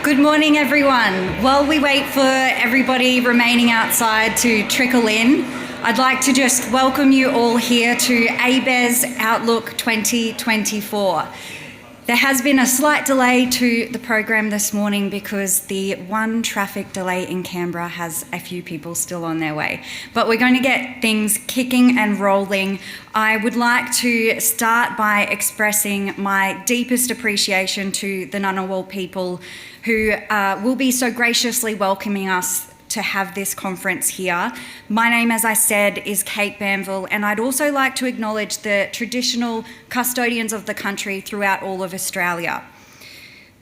Good morning, everyone. While we wait for everybody remaining outside to trickle in, I'd like to just welcome you all here to ABARES Outlook 2024. There has been a slight delay to the program this morning because the one traffic delay in Canberra has a few people still on their way. But we're going to get things kicking and rolling. I would like to start by expressing my deepest appreciation to the Ngunnawal people who will be so graciously welcoming us to have this conference here. My name, as I said, is Kate Banville, and I'd also like to acknowledge the traditional custodians of the country throughout all of Australia.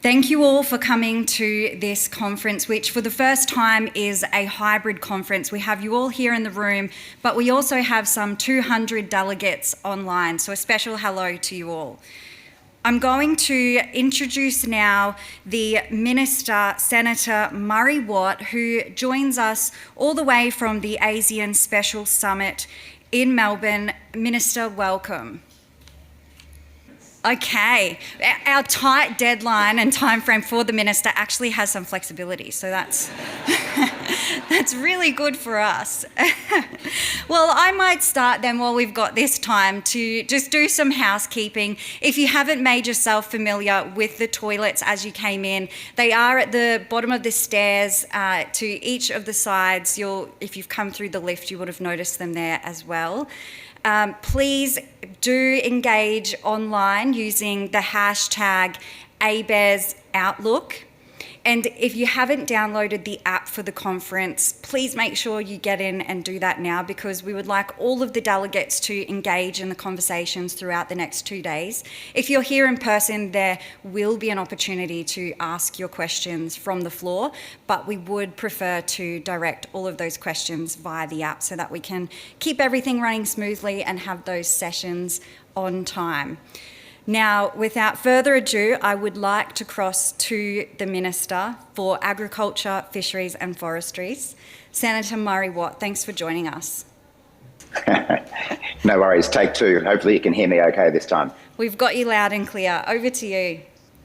Thank you all for coming to this conference, which for the first time is a hybrid conference. We have you all here in the room, but we also have some 200 delegates online, so a special hello to you all. I'm going to introduce now the Minister, Senator Murray Watt, who joins us all the way from the ASEAN Special Summit in Melbourne. Minister, welcome. Okay, our tight deadline and timeframe for the Minister actually has some flexibility, so that's that's really good for us. Well, I might start then while we've got this time to just do some housekeeping. If you haven't made yourself familiar with the toilets as you came in, they are at the bottom of the stairs to each of the sides. If you've come through the lift, you would have noticed them there as well. Please do engage online using the hashtag ABARES Outlook. And if you haven't downloaded the app for the conference, please make sure you get in and do that now, because we would like all of the delegates to engage in the conversations throughout the next 2 days. If you're here in person, there will be an opportunity to ask your questions from the floor, but we would prefer to direct all of those questions via the app so that we can keep everything running smoothly and have those sessions on time. Now, without further ado, I would like to cross to the Minister for Agriculture, Fisheries and Forestries, Senator Murray Watt. Thanks for joining us. No worries, take two. Hopefully you can hear me okay this time. We've got you loud and clear. Over to you.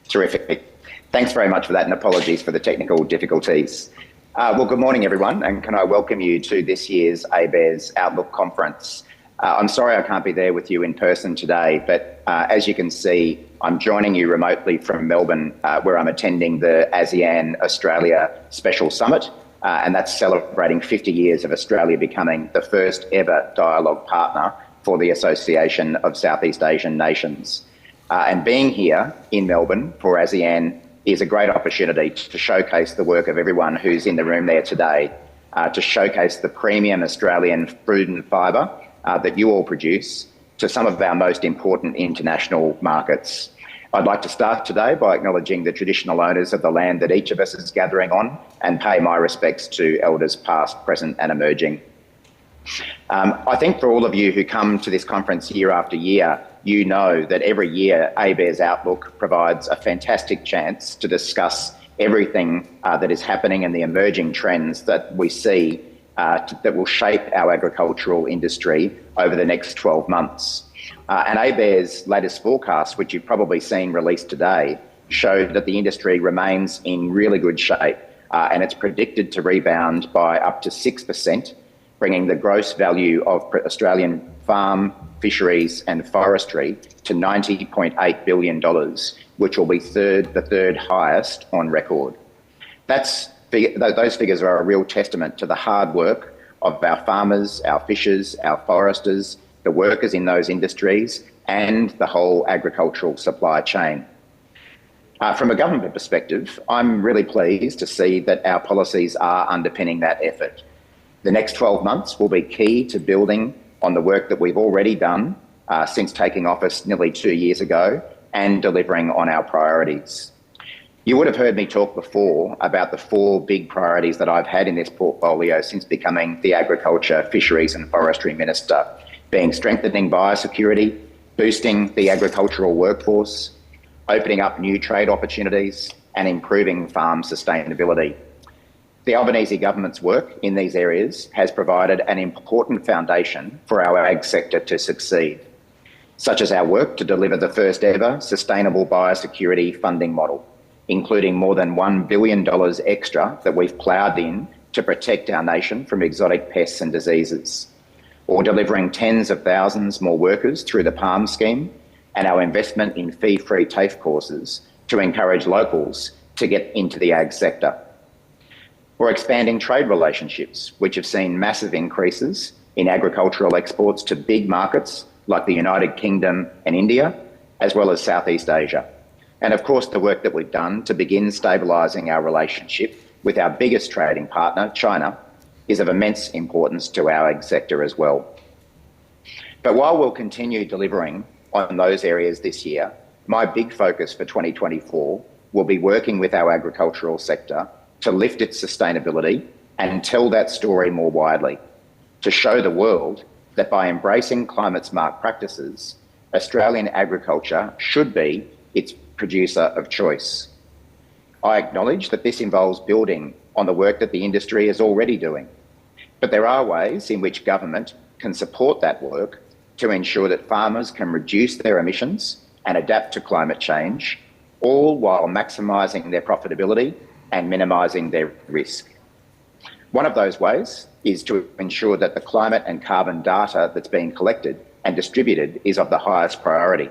Terrific. Thanks very much for that, and apologies for the technical difficulties. Well, good morning, everyone, and can I welcome you to this year's ABARES Outlook Conference. I'm sorry I can't be there with you in person today, but as you can see, I'm joining you remotely from Melbourne, where I'm attending the ASEAN Australia Special Summit, and that's celebrating 50 years of Australia becoming the first ever dialogue partner for the Association of Southeast Asian Nations. And being here in Melbourne for ASEAN is a great opportunity to showcase the work of everyone who's in the room there today, to showcase the premium Australian food and fibre that you all produce to some of our most important international markets. I'd like to start today by acknowledging the traditional owners of the land that each of us is gathering on, and pay my respects to elders past, present and emerging. I think for all of you who come to this conference year after year, you know that every year ABARES Outlook provides a fantastic chance to discuss everything that is happening and the emerging trends that we see that will shape our agricultural industry over the next 12 months. And ABARES' latest forecast, which you've probably seen released today, showed that the industry remains in really good shape, and it's predicted to rebound by up to 6%, bringing the gross value of Australian farm, fisheries and forestry to $90.8 billion, which will be the third highest on record. Those figures are a real testament to the hard work of our farmers, our fishers, our foresters, the workers in those industries and the whole agricultural supply chain. From a government perspective, I'm really pleased to see that our policies are underpinning that effort. The next 12 months will be key to building on the work that we've already done since taking office nearly 2 years ago and delivering on our priorities. You would have heard me talk before about the 4 big priorities that I've had in this portfolio since becoming the Agriculture, Fisheries and Forestry Minister, being strengthening biosecurity, boosting the agricultural workforce, opening up new trade opportunities and improving farm sustainability. The Albanese government's work in these areas has provided an important foundation for our ag sector to succeed, such as our work to deliver the first ever sustainable biosecurity funding model, including more than $1 billion extra that we've ploughed in to protect our nation from exotic pests and diseases, or delivering tens of thousands more workers through the PALM scheme and our investment in fee-free TAFE courses to encourage locals to get into the ag sector, or expanding trade relationships, which have seen massive increases in agricultural exports to big markets like the United Kingdom and India, as well as Southeast Asia. And of course, the work that we've done to begin stabilising our relationship with our biggest trading partner, China, is of immense importance to our ag sector as well. But while we'll continue delivering on those areas this year, my big focus for 2024 will be working with our agricultural sector to lift its sustainability and tell that story more widely, to show the world that by embracing climate-smart practices, Australian agriculture should be its producer of choice. I acknowledge that this involves building on the work that the industry is already doing, but there are ways in which government can support that work to ensure that farmers can reduce their emissions and adapt to climate change, all while maximising their profitability and minimising their risk. One of those ways is to ensure that the climate and carbon data that's being collected and distributed is of the highest priority.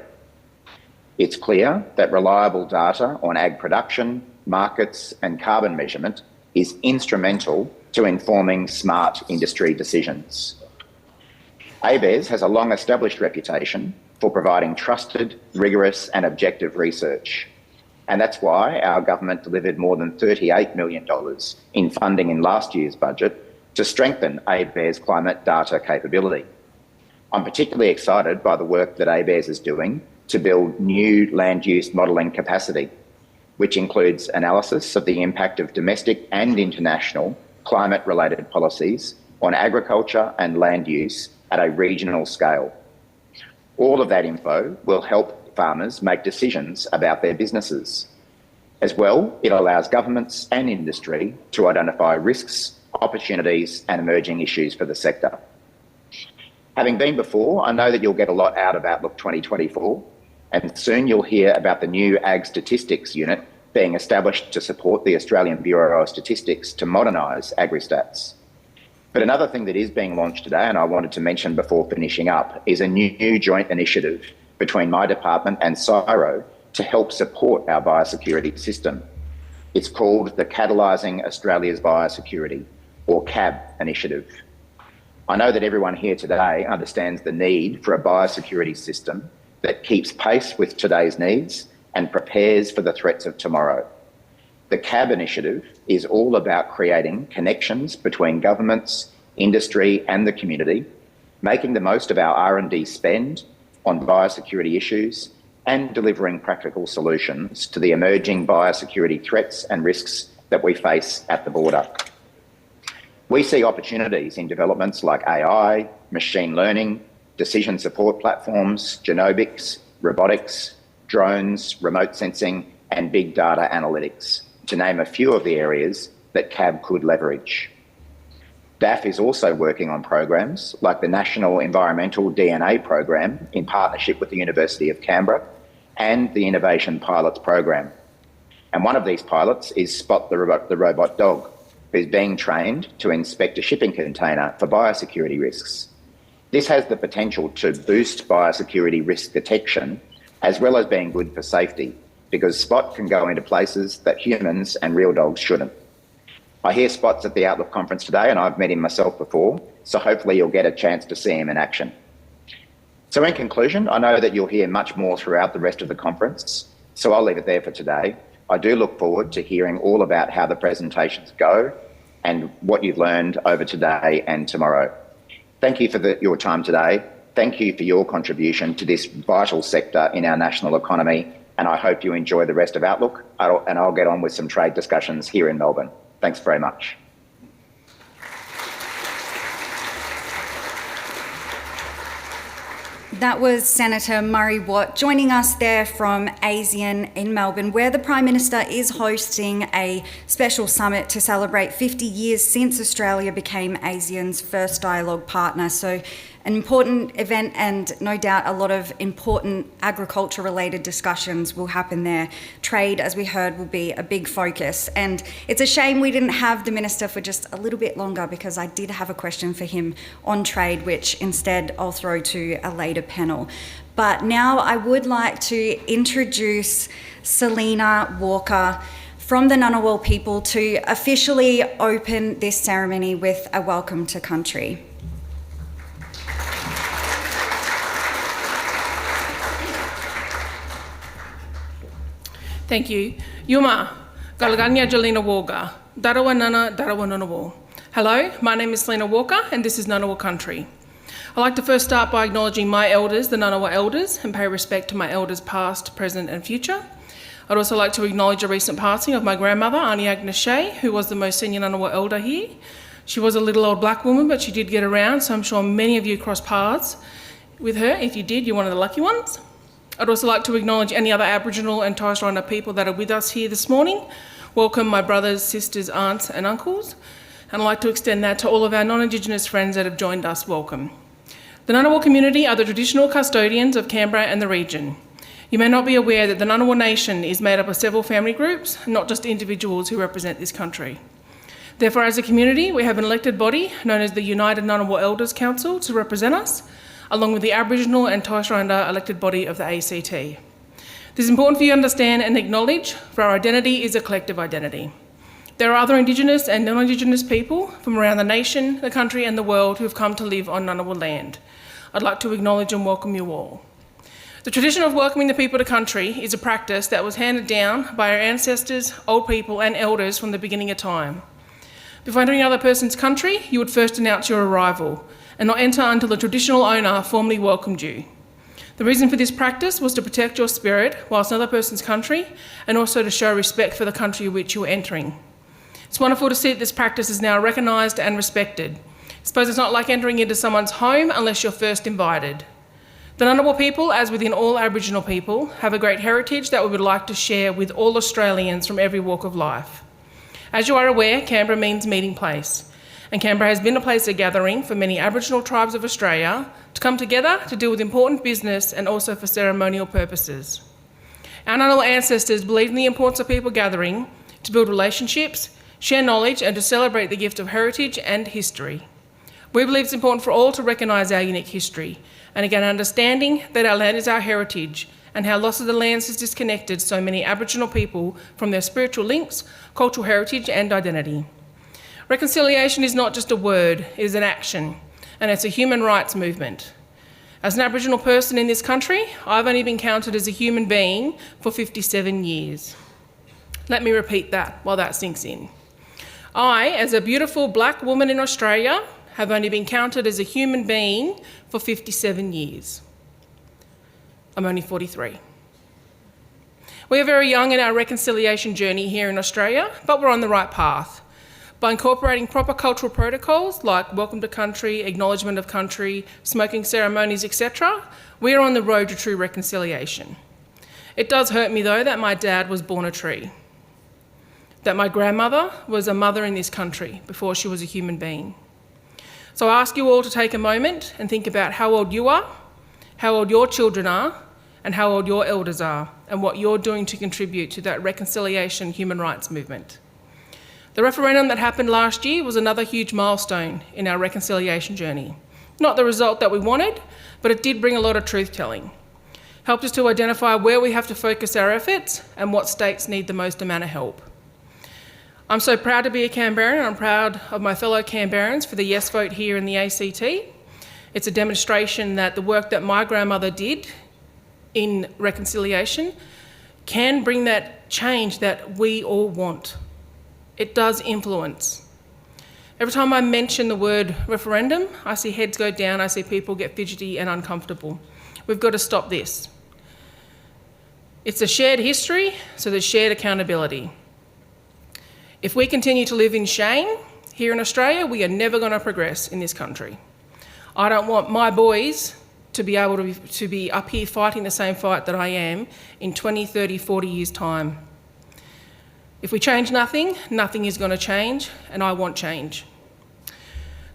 It's clear that reliable data on ag production, markets and carbon measurement is instrumental to informing smart industry decisions. ABARES has a long-established reputation for providing trusted, rigorous and objective research. And that's why our government delivered more than $38 million in funding in last year's budget to strengthen ABARES' climate data capability. I'm particularly excited by the work that ABARES is doing to build new land use modelling capacity, which includes analysis of the impact of domestic and international climate-related policies on agriculture and land use at a regional scale. All of that info will help farmers make decisions about their businesses. As well, it allows governments and industry to identify risks, opportunities and emerging issues for the sector. Having been before, I know that you'll get a lot out of Outlook 2024, and soon you'll hear about the new Ag Statistics Unit being established to support the Australian Bureau of Statistics to modernise AgriStats. But another thing that is being launched today, and I wanted to mention before finishing up, is a new joint initiative between my department and CSIRO to help support our biosecurity system. It's called the Catalysing Australia's Biosecurity, or CAB initiative. I know that everyone here today understands the need for a biosecurity system that keeps pace with today's needs and prepares for the threats of tomorrow. The CAB initiative is all about creating connections between governments, industry and the community, making the most of our R&D spend on biosecurity issues and delivering practical solutions to the emerging biosecurity threats and risks that we face at the border. We see opportunities in developments like AI, machine learning, decision support platforms, genomics, robotics, drones, remote sensing, and big data analytics, to name a few of the areas that CAB could leverage. DAF is also working on programs like the National Environmental DNA Program in partnership with the University of Canberra and the Innovation Pilots Program. And one of these pilots is Spot the robot dog, who's being trained to inspect a shipping container for biosecurity risks. This has the potential to boost biosecurity risk detection, as well as being good for safety, because Spot can go into places that humans and real dogs shouldn't. I hear Spot's at the Outlook conference today, and I've met him myself before, so hopefully you'll get a chance to see him in action. So in conclusion, I know that you'll hear much more throughout the rest of the conference, so I'll leave it there for today. I do look forward to hearing all about how the presentations go and what you've learned over today and tomorrow. Thank you for your time today. Thank you for your contribution to this vital sector in our national economy, and I hope you enjoy the rest of Outlook, and I'll get on with some trade discussions here in Melbourne. Thanks very much. That was Senator Murray Watt joining us there from ASEAN in Melbourne, where the Prime Minister is hosting a special summit to celebrate 50 years since Australia became ASEAN's first dialogue partner. So An important event, and no doubt a lot of important agriculture-related discussions will happen there. Trade, as we heard, will be a big focus. And it's a shame we didn't have the Minister for just a little bit longer, because I did have a question for him on trade, which instead I'll throw to a later panel. But now I would like to introduce Selina Walker from the Ngunnawal people to officially open this ceremony with a welcome to country. Thank you. Yuma, Galaganya Jelena Walker, Darawa Nana, Darawa Ngunnawal. Hello, my name is Selina Walker and this is Ngunnawal Country. I'd like to first start by acknowledging my elders, the Ngunnawal elders, and pay respect to my elders past, present and future. I'd also like to acknowledge a recent passing of my grandmother, Auntie Agnes Shea, who was the most senior Ngunnawal elder here. She was a little old black woman, but she did get around, so I'm sure many of you crossed paths with her. If you did, you're one of the lucky ones. I'd also like to acknowledge any other Aboriginal and Torres Strait Islander people that are with us here this morning. Welcome my brothers, sisters, aunts and uncles. And I'd like to extend that to all of our non-Indigenous friends that have joined us. Welcome. The Ngunnawal community are the traditional custodians of Canberra and the region. You may not be aware that the Ngunnawal Nation is made up of several family groups, not just individuals who represent this country. Therefore, as a community, we have an elected body known as the United Ngunnawal Elders Council to represent us, along with the Aboriginal and Torres Strait Islander elected body of the ACT. This is important for you to understand and acknowledge, for our identity is a collective identity. There are other Indigenous and non-Indigenous people from around the nation, the country and the world who have come to live on Ngunnawal land. I'd like to acknowledge and welcome you all. The tradition of welcoming the people to country is a practice that was handed down by our ancestors, old people and elders from the beginning of time. Before entering another person's country, you would first announce your arrival and not enter until the traditional owner formally welcomed you. The reason for this practice was to protect your spirit whilst in another person's country and also to show respect for the country which you were entering. It's wonderful to see that this practice is now recognised and respected. I suppose it's not like entering into someone's home unless you're first invited. The Ngunnawal people, as within all Aboriginal people, have a great heritage that we would like to share with all Australians from every walk of life. As you are aware, Canberra means meeting place. And Canberra has been a place of gathering for many Aboriginal tribes of Australia to come together to deal with important business and also for ceremonial purposes. Our Ngunnawal ancestors believed in the importance of people gathering to build relationships, share knowledge and to celebrate the gift of heritage and history. We believe it's important for all to recognise our unique history and again understanding that our land is our heritage and how loss of the lands has disconnected so many Aboriginal people from their spiritual links, cultural heritage and identity. Reconciliation is not just a word, it is an action, and it's a human rights movement. As an Aboriginal person in this country, I've only been counted as a human being for 57 years. Let me repeat that while that sinks in. I, as a beautiful black woman in Australia, have only been counted as a human being for 57 years. I'm only 43. We are very young in our reconciliation journey here in Australia, but we're on the right path. By incorporating proper cultural protocols like welcome to country, acknowledgement of country, smoking ceremonies, etc., we are on the road to true reconciliation. It does hurt me though that my dad was born a tree, that my grandmother was a mother in this country before she was a human being. So I ask you all to take a moment and think about how old you are, how old your children are, and how old your elders are, and what you're doing to contribute to that reconciliation human rights movement. The referendum that happened last year was another huge milestone in our reconciliation journey. Not the result that we wanted, but it did bring a lot of truth-telling. Helped us to identify where we have to focus our efforts and what states need the most amount of help. I'm so proud to be a Canberran, and I'm proud of my fellow Canberrans for the yes vote here in the ACT. It's a demonstration that the work that my grandmother did in reconciliation can bring that change that we all want. It does influence. Every time I mention the word referendum, I see heads go down, I see people get fidgety and uncomfortable. We've got to stop this. It's a shared history, so there's shared accountability. If we continue to live in shame here in Australia, we are never going to progress in this country. I don't want my boys to be able to be up here fighting the same fight that I am in 20, 30, 40 years' time. If we change nothing, nothing is going to change, and I want change.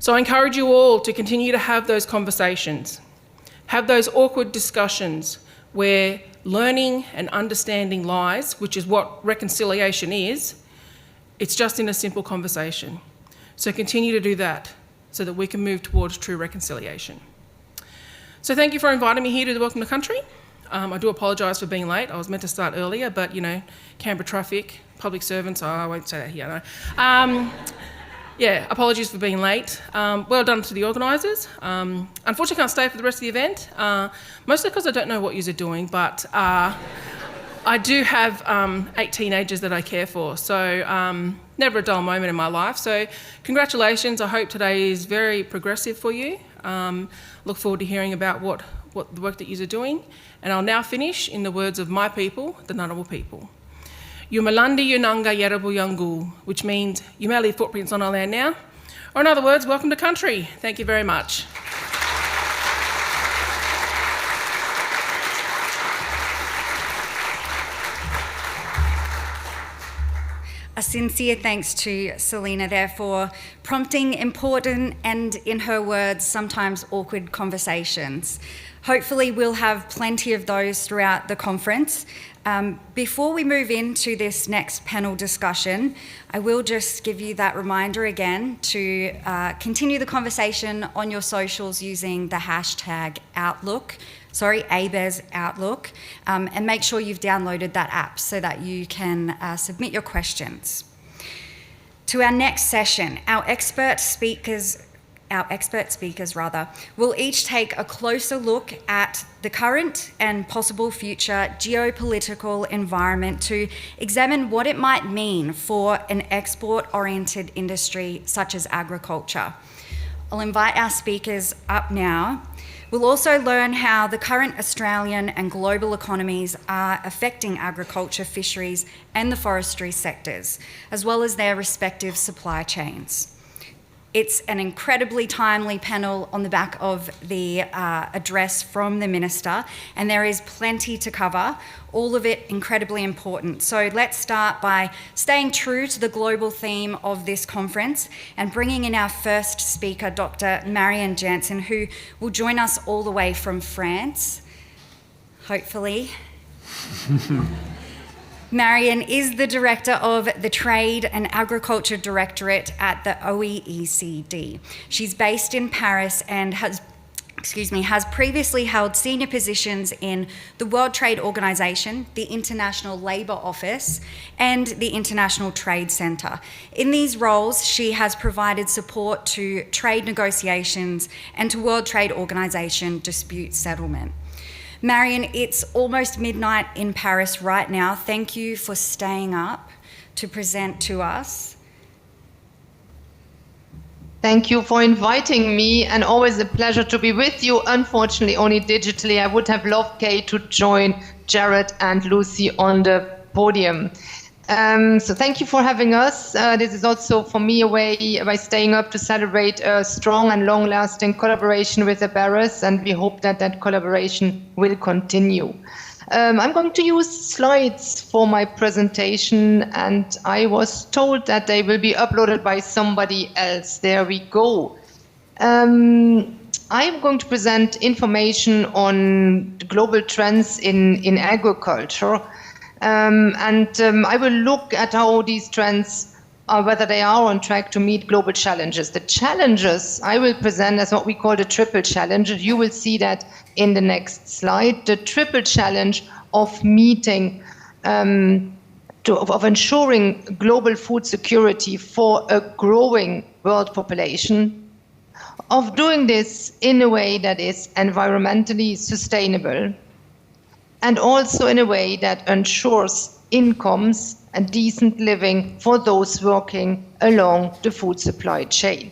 So I encourage you all to continue to have those conversations, have those awkward discussions where learning and understanding lies, which is what reconciliation is. It's just in a simple conversation. So continue to do that so that we can move towards true reconciliation. So thank you for inviting me here to Welcome to Country. I do apologise for being late. I was meant to start earlier, but you know, Canberra traffic, public servants, I won't say that here, no. Yeah, apologies for being late. Well done to the organisers. Unfortunately, can't stay for the rest of the event, mostly because I don't know what you're doing, but I do have 8 teenagers that I care for, so never a dull moment in my life. So congratulations, I hope today is very progressive for you. Look forward to hearing about what the work that you're doing. And I'll now finish in the words of my people, the Ngunnawal people. Yumalandi Yunanga Yarabu Yangu, which means you may leave footprints on our land now. Or in other words, welcome to country. Thank you very much. A sincere thanks to Selena there for prompting important and, in her words, sometimes awkward conversations. Hopefully we'll have plenty of those throughout the conference. Before we move into this next panel discussion, I will just give you that reminder again to continue the conversation on your socials using the hashtag ABES Outlook, and make sure you've downloaded that app so that you can submit your questions. To our next session, our expert speakers will each take a closer look at the current and possible future geopolitical environment to examine what it might mean for an export-oriented industry such as agriculture. I'll invite our speakers up now. We'll also learn how the current Australian and global economies are affecting agriculture, fisheries, and the forestry sectors, as well as their respective supply chains. It's an incredibly timely panel on the back of the address from the Minister, and there is plenty to cover, all of it incredibly important. So let's start by staying true to the global theme of this conference and bringing in our first speaker, Dr. Marianne Jansen, who will join us all the way from France, hopefully. Marianne is the Director of the Trade and Agriculture Directorate at the OECD. She's based in Paris and has previously held senior positions in the World Trade Organization, the International Labour Office, and the International Trade Centre. In these roles, she has provided support to trade negotiations and to World Trade Organization dispute settlement. Marianne, it's almost midnight in Paris right now. Thank you for staying up to present to us. Thank you for inviting me, and always a pleasure to be with you. Unfortunately, only digitally. I would have loved Kay to join Jared and Lucy on the podium. So thank you for having us. This is also for me a way by staying up to celebrate a strong and long-lasting collaboration with ABERES, and we hope that that collaboration will continue. I'm going to use slides for my presentation, and I was told that they will be uploaded by somebody else. There we go. I'm going to present information on global trends in agriculture. I will look at how these trends are, whether they are on track to meet global challenges. The challenges I will present as what we call the triple challenge. You will see that in the next slide. The triple challenge of meeting, of ensuring global food security for a growing world population, of doing this in a way that is environmentally sustainable, and also in a way that ensures incomes and decent living for those working along the food supply chain.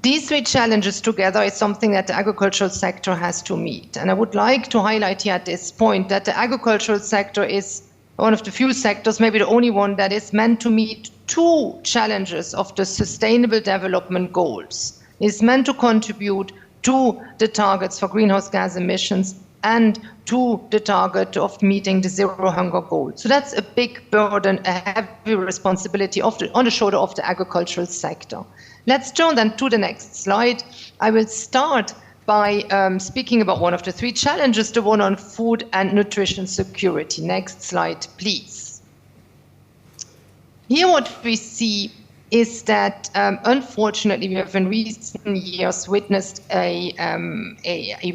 These three challenges together is something that the agricultural sector has to meet. And I would like to highlight here at this point that the agricultural sector is one of the few sectors, maybe the only one, that is meant to meet two challenges of the Sustainable Development Goals. It's meant to contribute to the targets for greenhouse gas emissions and to the target of meeting the zero hunger goal. So that's a big burden, a heavy responsibility on the shoulder of the agricultural sector. Let's turn then to the next slide. I will start by speaking about one of the three challenges, the one on food and nutrition security. Next slide, please. Here what we see is that unfortunately we have in recent years witnessed a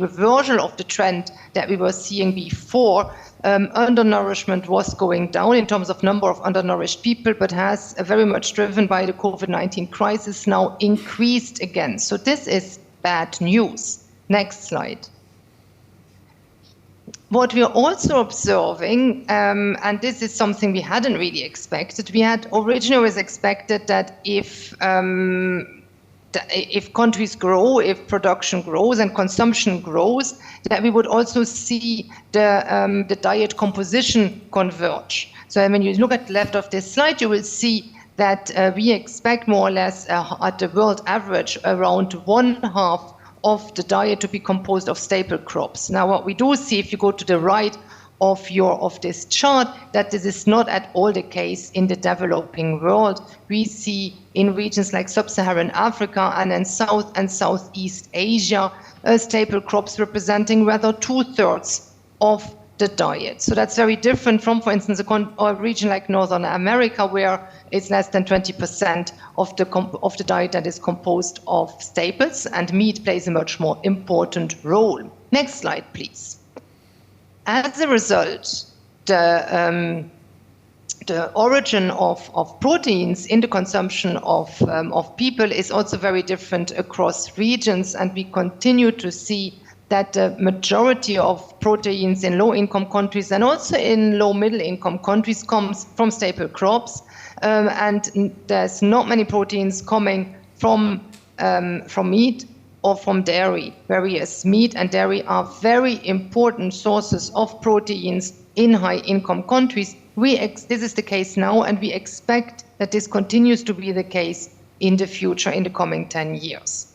reversal of the trend that we were seeing before. Undernourishment was going down in terms of number of undernourished people, but has very much driven by the COVID-19 crisis now increased again. So this is bad news. Next slide. What we are also observing, and this is something we hadn't really expected, we had originally always expected that if countries grow, if production grows and consumption grows, that we would also see the diet composition converge. So when you look at the left of this slide, you will see that we expect more or less at the world average around 1/2 of the diet to be composed of staple crops. Now, what we do see, if you go to the right of this chart, that this is not at all the case in the developing world. We see in regions like sub-Saharan Africa and in South and Southeast Asia, staple crops representing rather 2/3 of the diet. So that's very different from, for instance, a region like Northern America, where it's less than 20% of the diet that is composed of staples, and meat plays a much more important role. Next slide, please. As a result, the origin of proteins in the consumption of people is also very different across regions, and we continue to see that the majority of proteins in low-income countries and also in low-middle-income countries comes from staple crops, and there's not many proteins coming from meat or from dairy, whereas meat and dairy are very important sources of proteins in high-income countries. This is the case now, and we expect that this continues to be the case in the future, in the coming 10 years.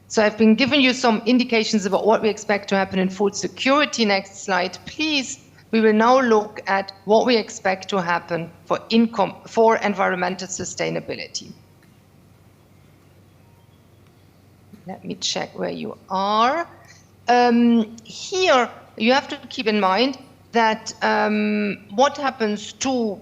So I've been giving you some indications about what we expect to happen in food security. Next slide, please. We will now look at what we expect to happen for environmental sustainability. Let me check where you are. Here, you have to keep in mind that what happens to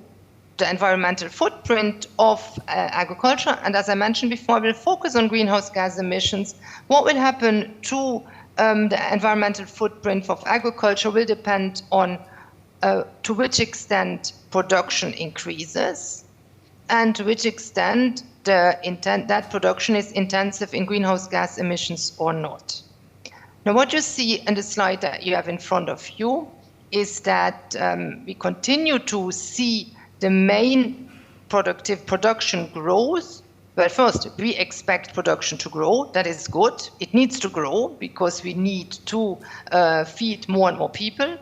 the environmental footprint of agriculture, and as I mentioned before, we'll focus on greenhouse gas emissions. What will happen to the environmental footprint of agriculture will depend on to which extent production increases and to which extent that production is intensive in greenhouse gas emissions or not. Now, what you see in the slide that you have in front of you is that we continue to see the main productive production growth. Well, first, we expect production to grow. That is good. It needs to grow because we need to feed more and more people.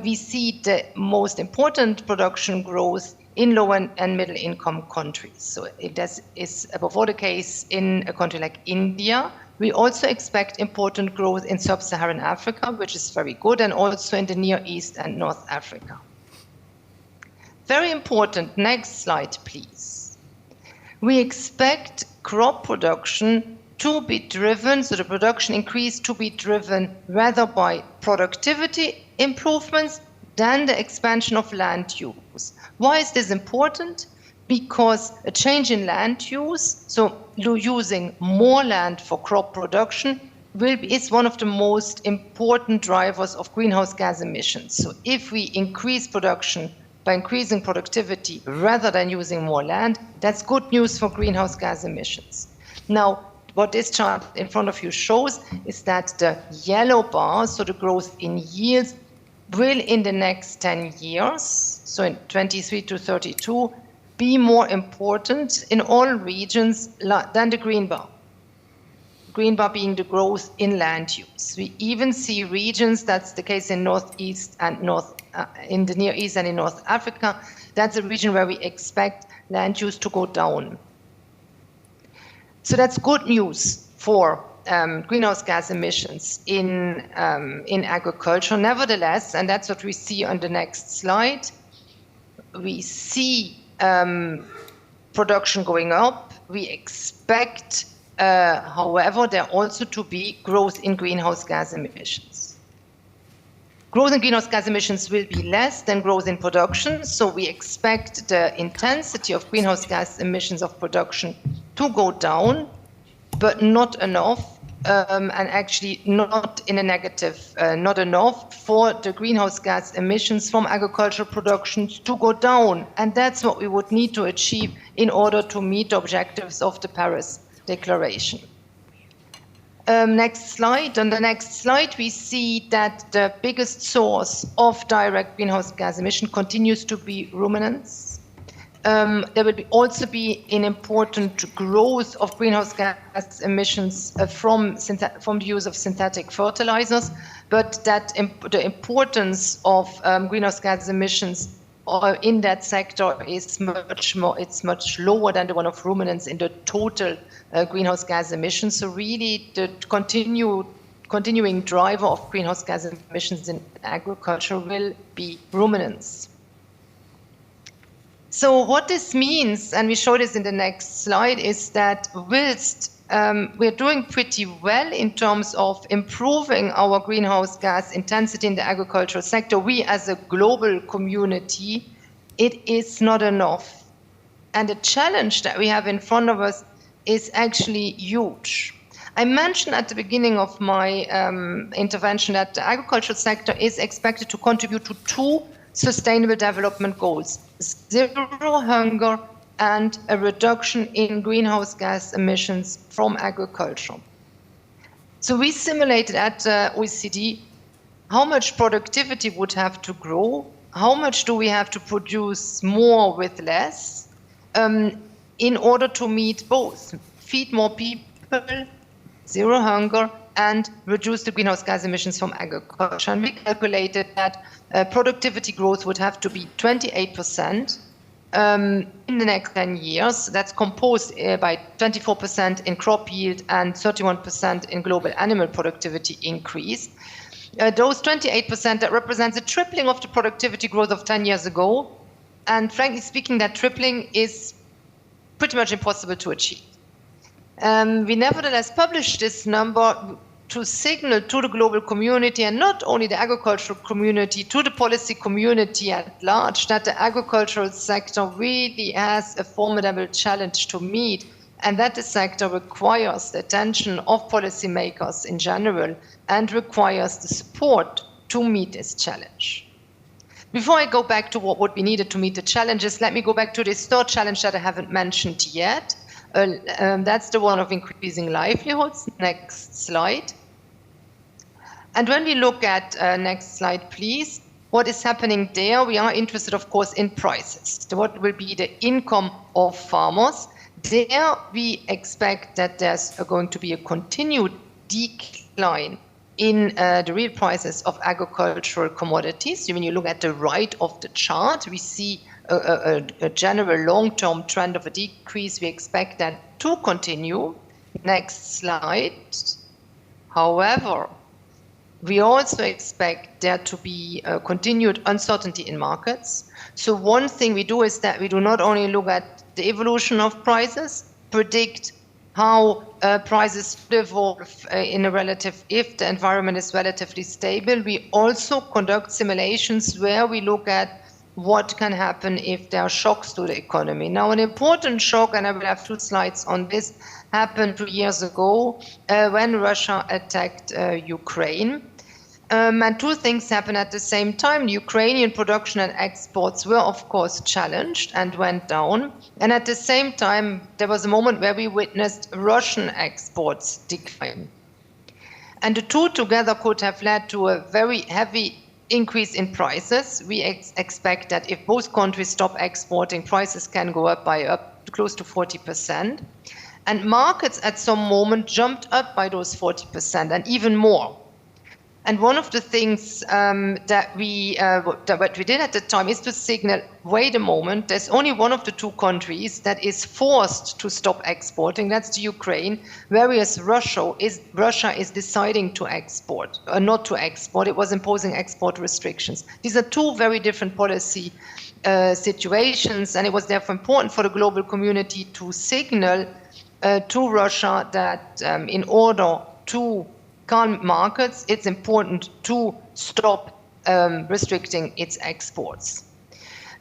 We see the most important production growth in low and middle income countries. So that is above all the case in a country like India. We also expect important growth in sub-Saharan Africa, which is very good, and also in the Near East and North Africa. Very important, next slide, please. We expect crop production to be driven, so the production increase to be driven rather by productivity improvements than the expansion of land use. Why is this important? Because a change in land use, so using more land for crop production, is one of the most important drivers of greenhouse gas emissions. So if we increase production by increasing productivity rather than using more land, that's good news for greenhouse gas emissions. Now, what this chart in front of you shows is that the yellow bars, so the growth in yields, will in the next 10 years, so in 23 to 32, be more important in all regions than the green bar. Green bar being the growth in land use. We even see regions, that's the case in Northeast and in the Near East and in North Africa, that's a region where we expect land use to go down. So that's good news for greenhouse gas emissions in agriculture. Nevertheless, and that's what we see on the next slide, we see production going up. We expect, however, there also to be growth in greenhouse gas emissions. Growth in greenhouse gas emissions will be less than growth in production, so we expect the intensity of greenhouse gas emissions of production to go down, but not enough, and actually not in a negative, not enough for the greenhouse gas emissions from agricultural production to go down. And that's what we would need to achieve in order to meet the objectives of the Paris Declaration. Next slide. On the next slide, we see that the biggest source of direct greenhouse gas emission continues to be ruminants. There will also be an important growth of greenhouse gas emissions from the use of synthetic fertilizers, but that the importance of greenhouse gas emissions in that sector is much lower than the one of ruminants in the total greenhouse gas emissions. So really, the continuing driver of greenhouse gas emissions in agriculture will be ruminants. So what this means, and we show this in the next slide, is that whilst we're doing pretty well in terms of improving our greenhouse gas intensity in the agricultural sector, we as a global community, it is not enough. And the challenge that we have in front of us is actually huge. I mentioned at the beginning of my intervention that the agricultural sector is expected to contribute to 2 Sustainable Development Goals: zero hunger and a reduction in greenhouse gas emissions from agriculture. So we simulated at OECD how much productivity would have to grow, how much do we have to produce more with less, in order to meet both, feed more people, zero hunger, and reduce the greenhouse gas emissions from agriculture. And we calculated that productivity growth would have to be 28% in the next 10 years. That's composed by 24% in crop yield and 31% in global animal productivity increase. Those 28%, that represents a tripling of the productivity growth of 10 years ago. And frankly speaking, that tripling is pretty much impossible to achieve. We nevertheless published this number to signal to the global community, and not only the agricultural community, to the policy community at large, that the agricultural sector really has a formidable challenge to meet, and that the sector requires the attention of policymakers in general and requires the support to meet this challenge. Before I go back to what would be needed to meet the challenges, let me go back to this third challenge that I haven't mentioned yet. That's the one of increasing livelihoods. Next slide. And when we look at, next slide, please, what is happening there, we are interested, of course, in prices. What will be the income of farmers? There we expect that there's going to be a continued decline in the real prices of agricultural commodities. When you look at the right of the chart, we see a general long-term trend of a decrease. We expect that to continue. Next slide. However, we also expect there to be continued uncertainty in markets. So one thing we do is that we do not only look at the evolution of prices, predict how prices evolve in a relative, if the environment is relatively stable. We also conduct simulations where we look at what can happen if there are shocks to the economy. Now, an important shock, and I will have 2 slides on this, happened 2 years ago when Russia attacked Ukraine. And 2 things happened at the same time. The Ukrainian production and exports were, of course, challenged and went down. And at the same time, there was a moment where we witnessed Russian exports decline. And the 2 together could have led to a very heavy increase in prices. We expect that if both countries stop exporting, prices can go up by close to 40%. And markets at some moment jumped up by those 40% and even more. And one of the things that we did at the time is to signal, wait a moment, there's only one of the two countries that is forced to stop exporting, that's the Ukraine, whereas Russia is deciding to export, not to export, it was imposing export restrictions. These are two very different policy situations, and it was therefore important for the global community to signal to Russia that in order to calm markets, it's important to stop restricting its exports.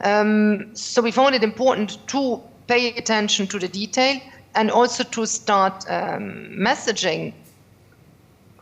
So we found it important to pay attention to the detail and also to start messaging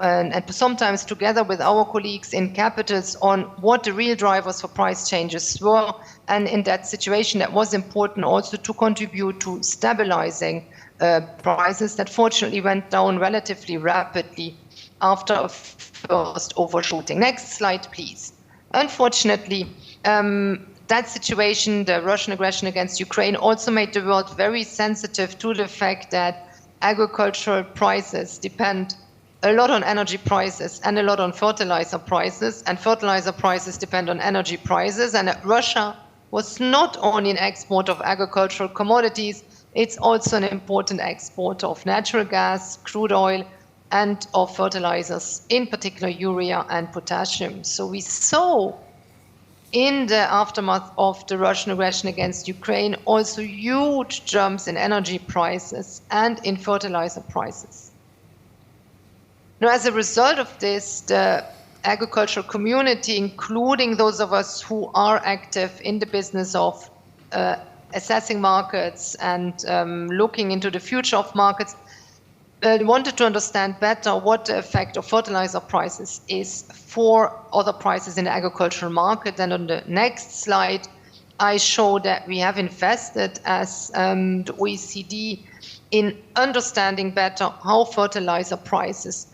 and sometimes together with our colleagues in capitals on what the real drivers for price changes were. And in that situation, that was important also to contribute to stabilizing prices that fortunately went down relatively rapidly after a first overshooting. Next slide, please. Unfortunately, that situation, the Russian aggression against Ukraine, also made the world very sensitive to the fact that agricultural prices depend a lot on energy prices and a lot on fertilizer prices, and fertilizer prices depend on energy prices, and Russia was not only an exporter of agricultural commodities, it's also an important exporter of natural gas, crude oil, and of fertilizers, in particular urea and potassium. So we saw in the aftermath of the Russian aggression against Ukraine also huge jumps in energy prices and in fertilizer prices. Now, as a result of this, the agricultural community, including those of us who are active in the business of assessing markets and looking into the future of markets, wanted to understand better what the effect of fertilizer prices is for other prices in the agricultural market. And on the next slide, I show that we have invested as the OECD in understanding better how fertilizer prices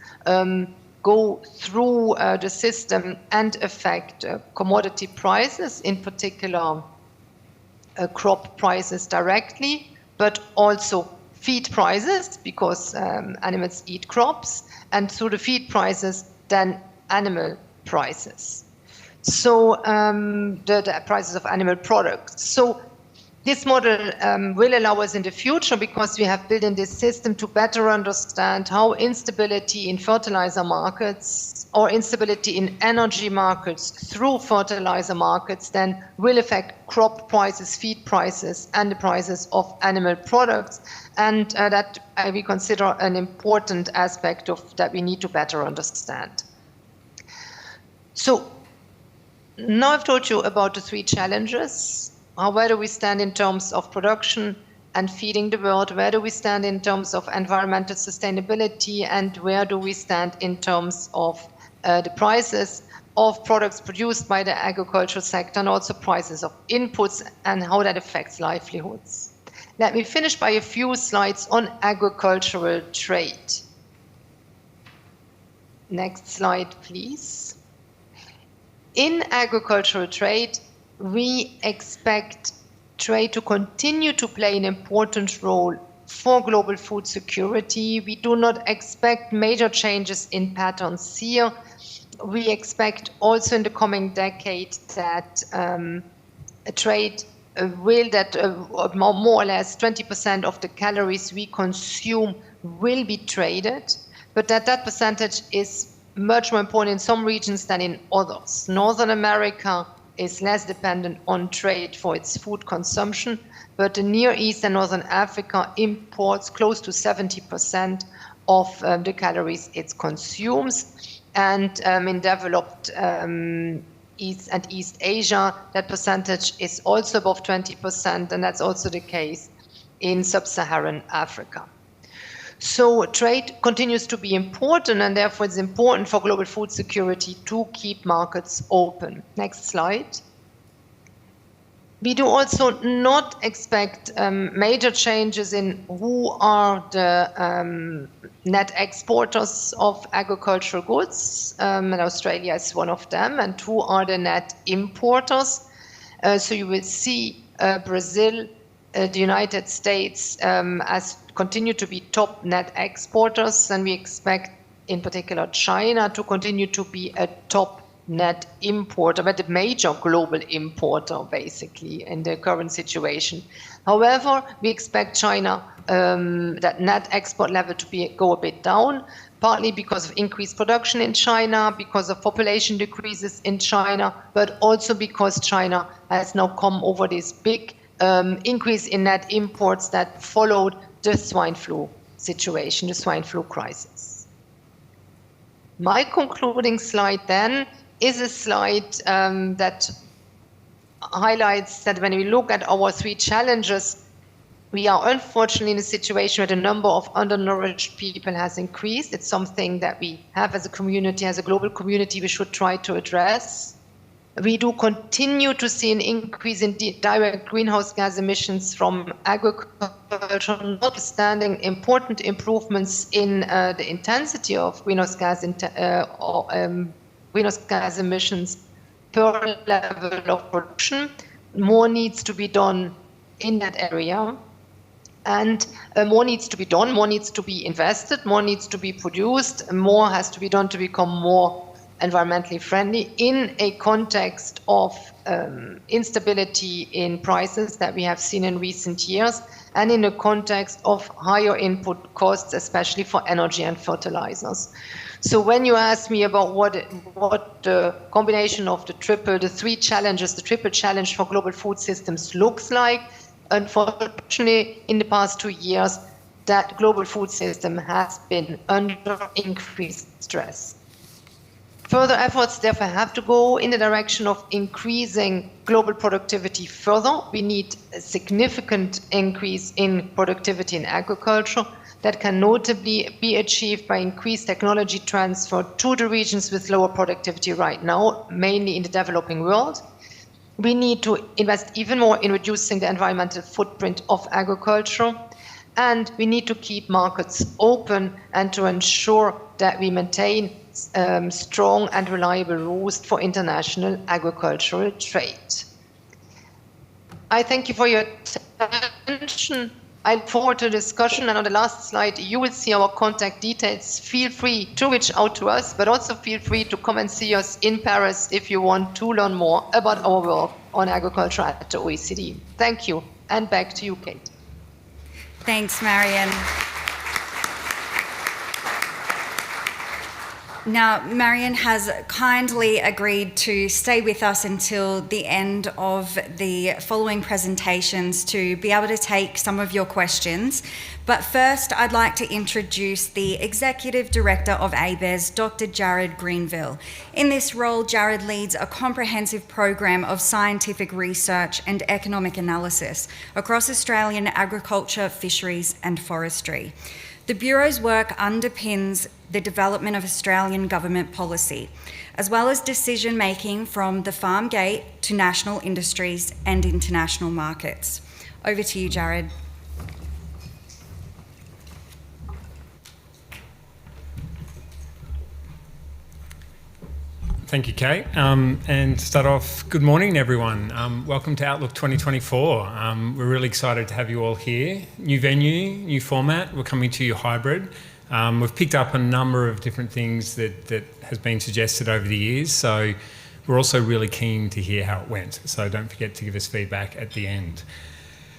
go through the system and affect commodity prices, in particular crop prices directly, but also feed prices, because animals eat crops, and through the feed prices, then animal prices. So the prices of animal products. So this model will allow us in the future, because we have built in this system to better understand how instability in fertilizer markets or instability in energy markets through fertilizer markets then will affect crop prices, feed prices, and the prices of animal products. And that we consider an important aspect of that we need to better understand. So now I've told you about the three challenges. Where do we stand in terms of production and feeding the world? Where do we stand in terms of environmental sustainability? And where do we stand in terms of the prices of products produced by the agricultural sector, and also prices of inputs and how that affects livelihoods? Let me finish by a few slides on agricultural trade. Next slide, please. In agricultural trade, we expect trade to continue to play an important role for global food security. We do not expect major changes in patterns here. We expect also in the coming decade that trade more or less 20% of the calories we consume will be traded, but that percentage is much more important in some regions than in others. Northern America is less dependent on trade for its food consumption, but the Near East and Northern Africa imports close to 70% of the calories it consumes. And in developed East and East Asia, that percentage is also above 20%, and that's also the case in Sub-Saharan Africa. So trade continues to be important, and therefore it's important for global food security to keep markets open. Next slide. We do also not expect major changes in who are the net exporters of agricultural goods, and Australia is one of them, and who are the net importers. So you will see Brazil, the United States as continue to be top net exporters, and we expect in particular China, to continue to be a top net importer, but a major global importer, basically, in the current situation. However, we expect China, that net export level to go a bit down, partly because of increased production in China, because of population decreases in China, but also because China has now come over this big increase in net imports that followed the swine flu situation, the swine flu crisis. My concluding slide then is a slide that highlights that when we look at our three challenges, we are unfortunately in a situation where the number of undernourished people has increased. It's something that we have as a community, as a global community, we should try to address. We do continue to see an increase in direct greenhouse gas emissions from agriculture, notwithstanding important improvements in the intensity of greenhouse gas emissions per level of production. More needs to be done in that area. And more needs to be done, more needs to be invested, more needs to be produced, more has to be done to become more environmentally friendly in a context of instability in prices that we have seen in recent years, and in a context of higher input costs, especially for energy and fertilizers. So when you ask me about what the combination of the triple challenge for global food systems looks like, unfortunately, in the past 2 years, that global food system has been under increased stress. Further efforts, therefore, have to go in the direction of increasing global productivity further. We need a significant increase in productivity in agriculture that can notably be achieved by increased technology transfer to the regions with lower productivity right now, mainly in the developing world. We need to invest even more in reducing the environmental footprint of agriculture, and we need to keep markets open and to ensure that we maintain strong and reliable rules for international agricultural trade. I thank you for your attention. I look forward to the discussion, and on the last slide you will see our contact details. Feel free to reach out to us, but also feel free to come and see us in Paris if you want to learn more about our work on agriculture at the OECD. Thank you, and back to you, Kate. Thanks, Marion. Now, Marion has kindly agreed to stay with us until the end of the following presentations to be able to take some of your questions. But first, I'd like to introduce the Executive Director of ABARES, Dr. Jared Greenville. In this role, Jared leads a comprehensive program of scientific research and economic analysis across Australian agriculture, fisheries and forestry. The Bureau's work underpins the development of Australian government policy, as well as decision-making from the farm gate to national industries and international markets. Over to you, Jared. Thank you, Kate. And to start off, good morning, everyone. Welcome to Outlook 2024. We're really excited to have you all here. New venue, new format. We're coming to you hybrid. We've picked up a number of different things that has been suggested over the years. So we're also really keen to hear how it went. So don't forget to give us feedback at the end.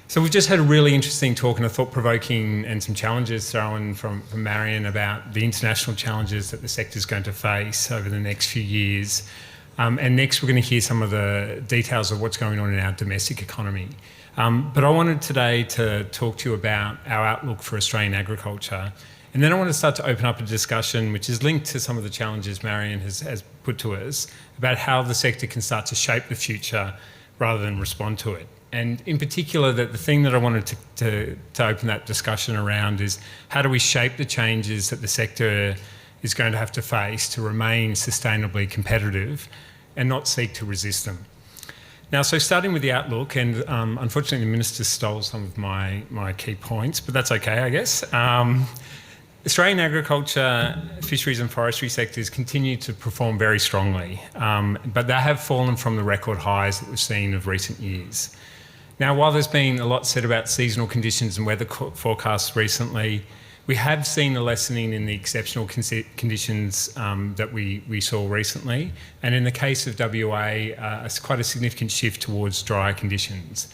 So we've just had a really interesting talk and a thought-provoking and some challenges thrown from Marion about the international challenges that the sector is going to face over the next few years. And next we're going to hear some of the details of what's going on in our domestic economy. But I wanted today to talk to you about our outlook for Australian agriculture. And then I want to start to open up a discussion which is linked to some of the challenges Marion has put to us about how the sector can start to shape the future rather than respond to it. And in particular, the thing that I wanted to open that discussion around is how do we shape the changes that the sector is going to have to face to remain sustainably competitive and not seek to resist them. Now, so starting with the outlook, and unfortunately the Minister stole some of my key points, but that's okay, I guess. Australian agriculture, fisheries and forestry sectors continue to perform very strongly, but they have fallen from the record highs that we've seen of recent years. Now, while there's been a lot said about seasonal conditions and weather forecasts recently, We have seen a lessening in the exceptional conditions that we saw recently, and in the case of WA, it's quite a significant shift towards drier conditions.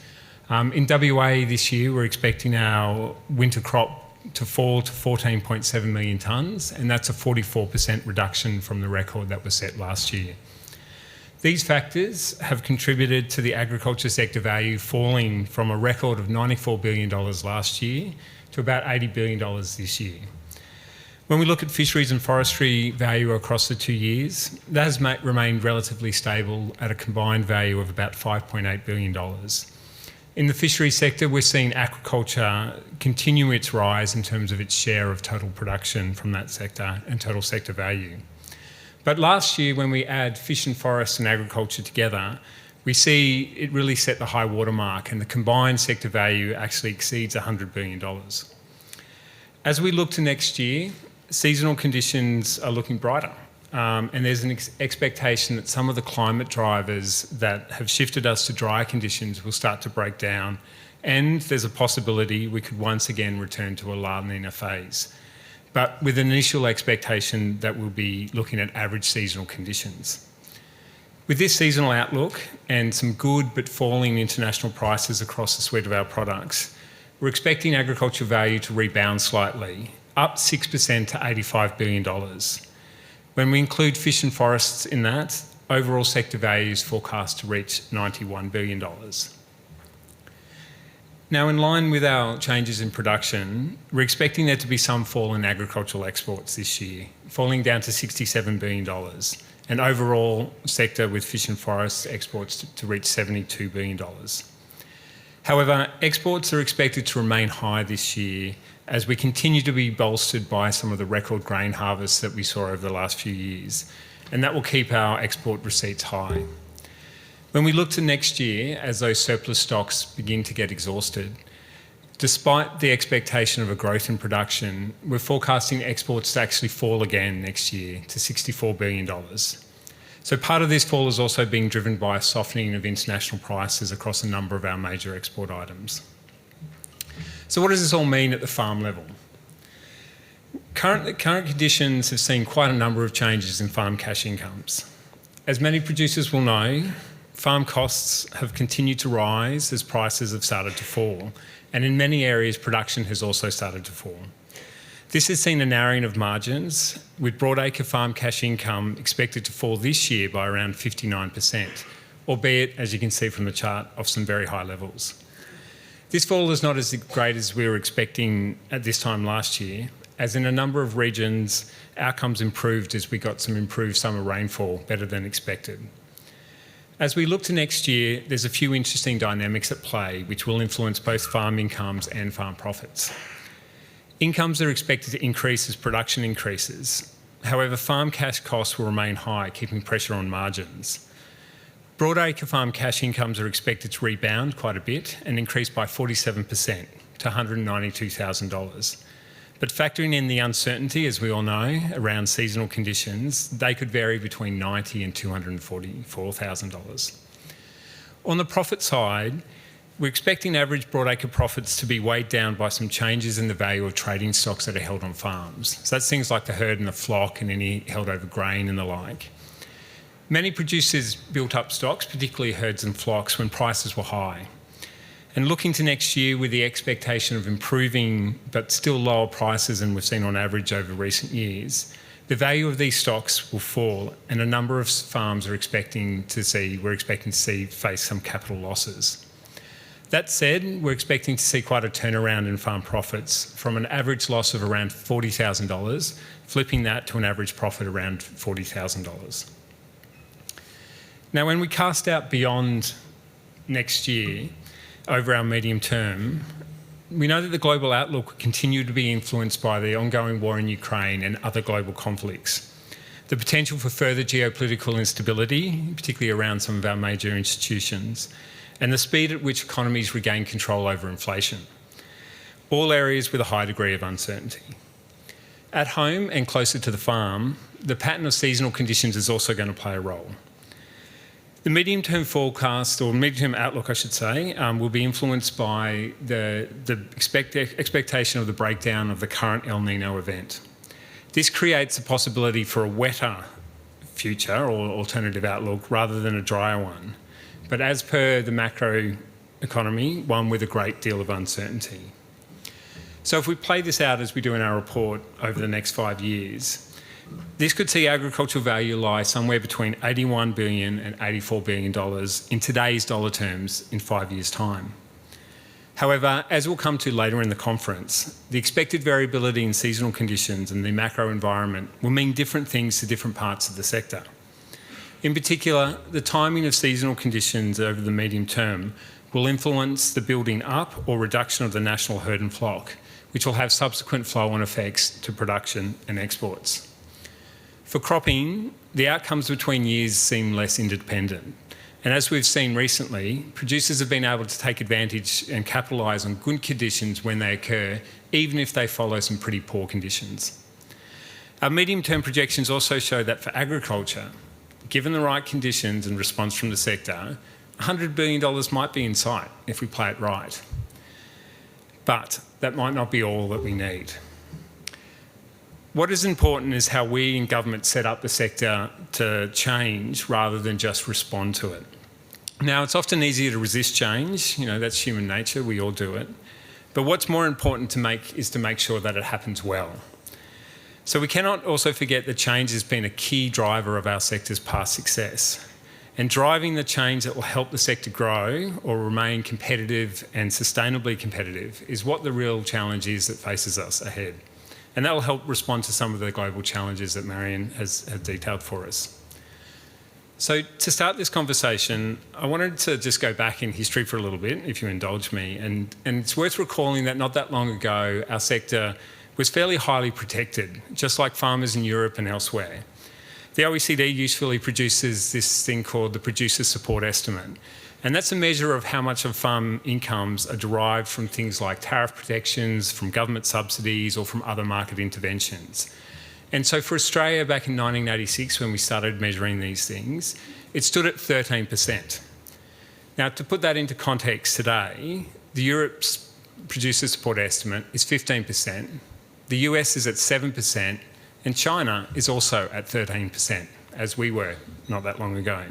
In WA this year, we're expecting our winter crop to fall to 14.7 million tonnes, and that's a 44% reduction from the record that was set last year. These factors have contributed to the agriculture sector value falling from a record of $94 billion last year to about $80 billion this year. When we look at fisheries and forestry value across the 2 years, that has remained relatively stable at a combined value of about $5.8 billion. In the fisheries sector, we're seeing aquaculture continue its rise in terms of its share of total production from that sector and total sector value. But last year, when we add fish and forests and agriculture together, we see it really set the high water mark, and the combined sector value actually exceeds $100 billion. As we look to next year, seasonal conditions are looking brighter. And there's an expectation that some of the climate drivers that have shifted us to drier conditions will start to break down, and there's a possibility we could once again return to a La Nina phase, but with an initial expectation that we'll be looking at average seasonal conditions. With this seasonal outlook and some good but falling international prices across the suite of our products, we're expecting agriculture value to rebound slightly, up 6% to $85 billion. When we include fish and forests in that, overall sector value is forecast to reach $91 billion. Now, in line with our changes in production, we're expecting there to be some fall in agricultural exports this year, falling down to $67 billion, and overall sector with fish and forests exports to reach $72 billion. However, exports are expected to remain high this year as we continue to be bolstered by some of the record grain harvests that we saw over the last few years, and that will keep our export receipts high. When we look to next year, as those surplus stocks begin to get exhausted, despite the expectation of a growth in production, we're forecasting exports to actually fall again next year to $64 billion. So part of this fall is also being driven by a softening of international prices across a number of our major export items. So what does this all mean at the farm level? Current conditions have seen quite a number of changes in farm cash incomes. As many producers will know, farm costs have continued to rise as prices have started to fall, and in many areas production has also started to fall. This has seen a narrowing of margins, with broadacre farm cash income expected to fall this year by around 59%, albeit, as you can see from the chart, off some very high levels. This fall is not as great as we were expecting at this time last year, as in a number of regions, outcomes improved as we got some improved summer rainfall, better than expected. As we look to next year, there's a few interesting dynamics at play which will influence both farm incomes and farm profits. Incomes are expected to increase as production increases. However, farm cash costs will remain high, keeping pressure on margins. Broadacre farm cash incomes are expected to rebound quite a bit and increase by 47% to $192,000. But factoring in the uncertainty, as we all know, around seasonal conditions, they could vary between $90,000 and $244,000. On the profit side, we're expecting average broadacre profits to be weighed down by some changes in the value of trading stocks that are held on farms. So that's things like the herd and the flock and any held over grain and the like. Many producers built up stocks, particularly herds and flocks, when prices were high. And looking to next year with the expectation of improving but still lower prices than we've seen on average over recent years, the value of these stocks will fall, and a number of farms are expecting to see face some capital losses. That said, we're expecting to see quite a turnaround in farm profits from an average loss of around $40,000, flipping that to an average profit around $40,000. Now, when we cast out beyond next year, over our medium term, we know that the global outlook will continue to be influenced by the ongoing war in Ukraine and other global conflicts. The potential for further geopolitical instability, particularly around some of our major institutions, and the speed at which economies regain control over inflation. All areas with a high degree of uncertainty. At home and closer to the farm, the pattern of seasonal conditions is also going to play a role. The medium-term forecast, or medium-term outlook, I should say, will be influenced by the expectation of the breakdown of the current El Nino event. This creates a possibility for a wetter future or alternative outlook rather than a drier one. But as per the macro economy, one with a great deal of uncertainty. So if we play this out as we do in our report over the next 5 years, this could see agricultural value lie somewhere between $81 billion and $84 billion in today's dollar terms in 5 years' time. However, as we'll come to later in the conference, the expected variability in seasonal conditions and the macro environment will mean different things to different parts of the sector. In particular, the timing of seasonal conditions over the medium term will influence the building up or reduction of the national herd and flock, which will have subsequent flow-on effects to production and exports. For cropping, the outcomes between years seem less interdependent. And as we've seen recently, producers have been able to take advantage and capitalise on good conditions when they occur, even if they follow some pretty poor conditions. Our medium-term projections also show that for agriculture, given the right conditions and response from the sector, $100 billion might be in sight if we play it right. But that might not be all that we need. What is important is how we in government set up the sector to change rather than just respond to it. Now, it's often easier to resist change, that's human nature, we all do it. But what's more important is to make sure that it happens well. So we cannot also forget that change has been a key driver of our sector's past success. And driving the change that will help the sector grow or remain competitive and sustainably competitive is what the real challenge is that faces us ahead. And that will help respond to some of the global challenges that Marion has detailed for us. So to start this conversation, I wanted to just go back in history for a little bit, if you indulge me. And it's worth recalling that not that long ago, our sector was fairly highly protected, just like farmers in Europe and elsewhere. The OECD usefully produces this thing called the Producer Support Estimate. And that's a measure of how much of farm incomes are derived from things like tariff protections, from government subsidies, or from other market interventions. And so for Australia back in 1986, when we started measuring these things, it stood at 13%. Now, to put that into context today, the Europe's Producer Support Estimate is 15%, the US is at 7%, and China is also at 13%, as we were not that long ago.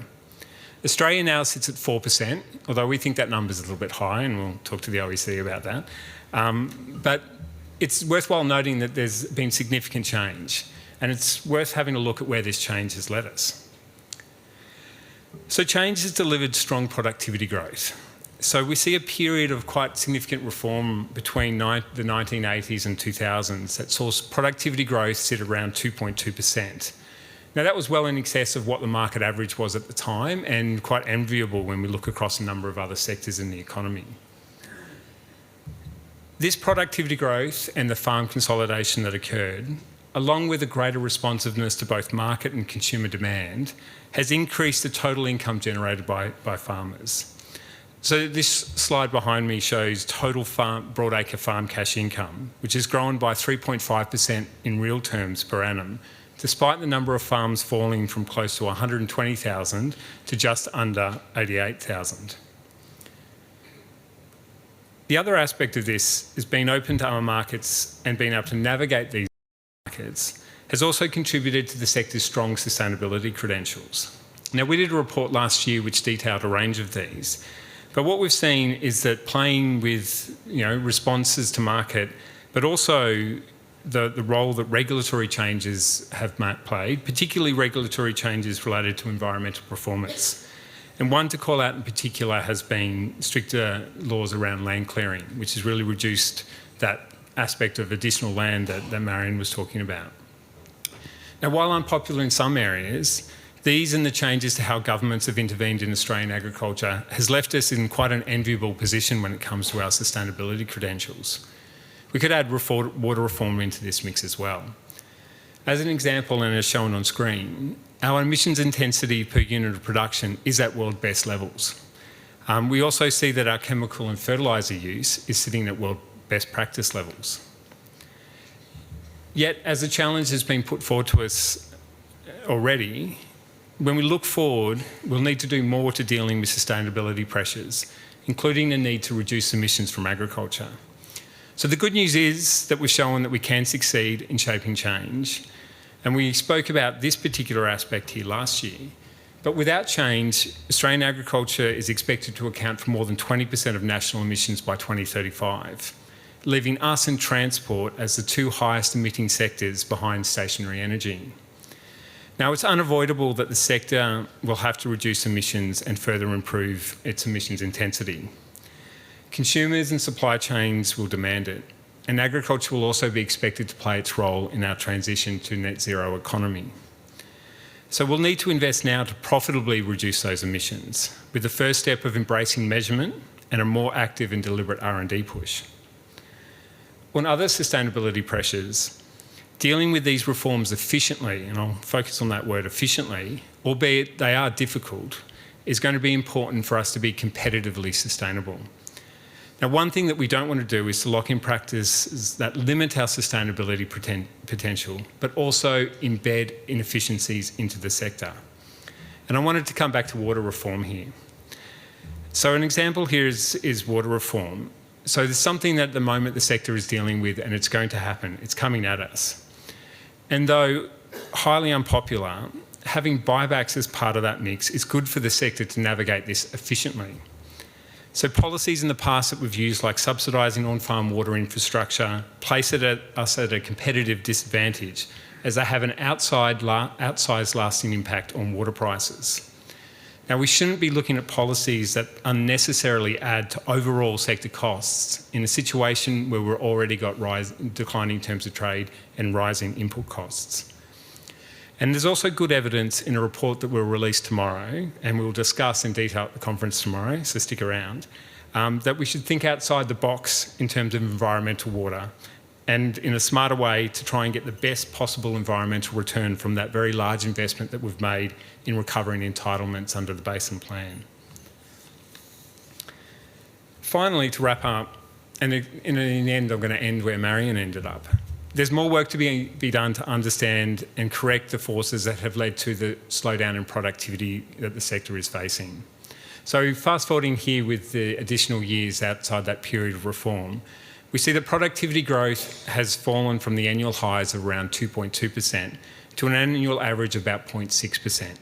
Australia now sits at 4%, although we think that number's a little bit high, and we'll talk to the OECD about that. But it's worthwhile noting that there's been significant change, and it's worth having a look at where this change has led us. So change has delivered strong productivity growth. So we see a period of quite significant reform between the 1980s and 2000s that saw productivity growth sit around 2.2%. Now, that was well in excess of what the market average was at the time and quite enviable when we look across a number of other sectors in the economy. This productivity growth and the farm consolidation that occurred, along with a greater responsiveness to both market and consumer demand, has increased the total income generated by farmers. So this slide behind me shows total broadacre farm cash income, which has grown by 3.5% in real terms per annum, despite the number of farms falling from close to 120,000 to just under 88,000. The other aspect of this is being open to other markets and being able to navigate these markets has also contributed to the sector's strong sustainability credentials. Now, we did a report last year which detailed a range of these, but what we've seen is that playing with responses to market, but also the role that regulatory changes have played, particularly regulatory changes related to environmental performance. And one to call out in particular has been stricter laws around land clearing, which has really reduced that aspect of additional land that Marion was talking about. Now, while unpopular in some areas, these and the changes to how governments have intervened in Australian agriculture has left us in quite an enviable position when it comes to our sustainability credentials. We could add water reform into this mix as well. As an example, and as shown on screen, our emissions intensity per unit of production is at world best levels. We also see that our chemical and fertiliser use is sitting at world best practice levels. Yet, as the challenge has been put forward to us already, when we look forward, we'll need to do more to dealing with sustainability pressures, including the need to reduce emissions from agriculture. So the good news is that we've shown that we can succeed in shaping change, and we spoke about this particular aspect here last year. But without change, Australian agriculture is expected to account for more than 20% of national emissions by 2035, leaving us and transport as the two highest emitting sectors behind stationary energy. Now, it's unavoidable that the sector will have to reduce emissions and further improve its emissions intensity. Consumers and supply chains will demand it, and agriculture will also be expected to play its role in our transition to net zero economy. So we'll need to invest now to profitably reduce those emissions, with the first step of embracing measurement and a more active and deliberate R&D push. On other sustainability pressures, dealing with these reforms efficiently, and I'll focus on that word efficiently, albeit they are difficult, is going to be important for us to be competitively sustainable. Now, one thing that we don't want to do is to lock in practices that limit our sustainability potential, but also embed inefficiencies into the sector. And I wanted to come back to water reform here. So an example here is water reform. So there's something that at the moment the sector is dealing with, and it's going to happen. It's coming at us. And though highly unpopular, having buybacks as part of that mix is good for the sector to navigate this efficiently. So policies in the past that we've used, like subsidising on-farm water infrastructure, place us at a competitive disadvantage, as they have an outsized lasting impact on water prices. Now, we shouldn't be looking at policies that unnecessarily add to overall sector costs in a situation where we've already got declining terms of trade and rising input costs. And there's also good evidence in a report that we'll release tomorrow, and we'll discuss in detail at the conference tomorrow, so stick around, that we should think outside the box in terms of environmental water, and in a smarter way to try and get the best possible environmental return from that very large investment that we've made in recovering entitlements under the Basin Plan. Finally, to wrap up, and in the end I'm going to end where Marion ended up. There's more work to be done to understand and correct the forces that have led to the slowdown in productivity that the sector is facing. So fast forwarding here with the additional years outside that period of reform, we see that productivity growth has fallen from the annual highs of around 2.2% to an annual average of about 0.6%.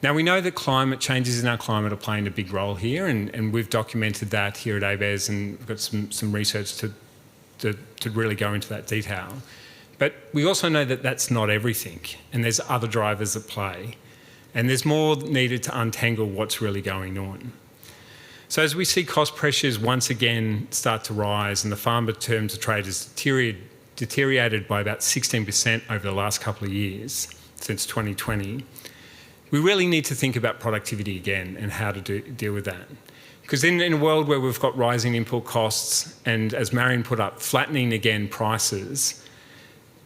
Now, we know that climate changes in our climate are playing a big role here, and we've documented that here at ABARES, and we've got some research to really go into that detail. But we also know that that's not everything, and there's other drivers at play, and there's more needed to untangle what's really going on. So as we see cost pressures once again start to rise, and the farmer terms of trade has deteriorated by about 16% over the last couple of years, since 2020, we really need to think about productivity again and how to deal with that. Because in a world where we've got rising input costs and, as Marion put up, flattening again prices,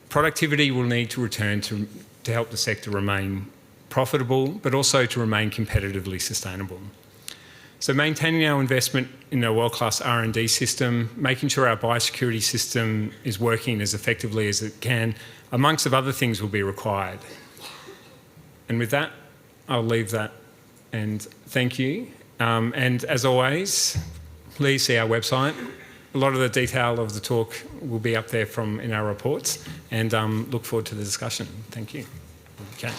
productivity will need to return to help the sector remain profitable, but also to remain competitively sustainable. So maintaining our investment in a world-class R&D system, making sure our biosecurity system is working as effectively as it can, amongst of other things, will be required. And with that, I'll leave that and thank you. And as always, please see our website. A lot of the detail of the talk will be up there in our reports, and look forward to the discussion. Thank you. Okay.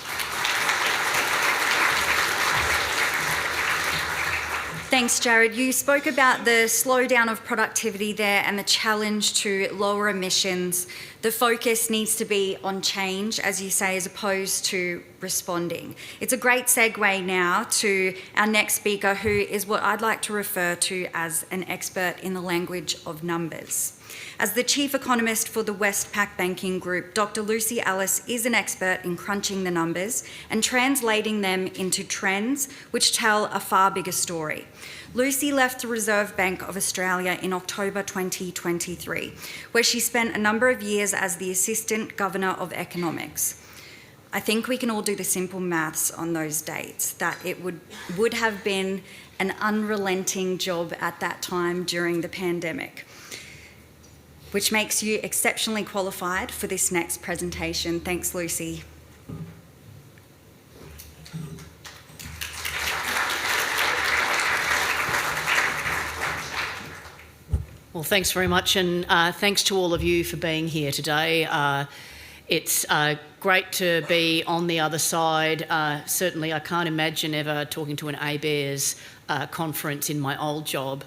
Thanks, Jared. You spoke about the slowdown of productivity there and the challenge to lower emissions. The focus needs to be on change, as you say, as opposed to responding. It's a great segue now to our next speaker, who is what I'd like to refer to as an expert in the language of numbers. As the chief economist for the Westpac Banking Group, Dr. Lucy Ellis is an expert in crunching the numbers and translating them into trends which tell a far bigger story. Lucy left the Reserve Bank of Australia in October 2023, where she spent a number of years as the Assistant Governor of Economics. I think we can all do the simple maths on those dates, that it would have been an unrelenting job at that time during the pandemic, which makes you exceptionally qualified for this next presentation. Thanks, Lucy. Well, thanks very much, and thanks to all of you for being here today. It's great to be on the other side. Certainly, I can't imagine ever talking to an ABARES conference in my old job.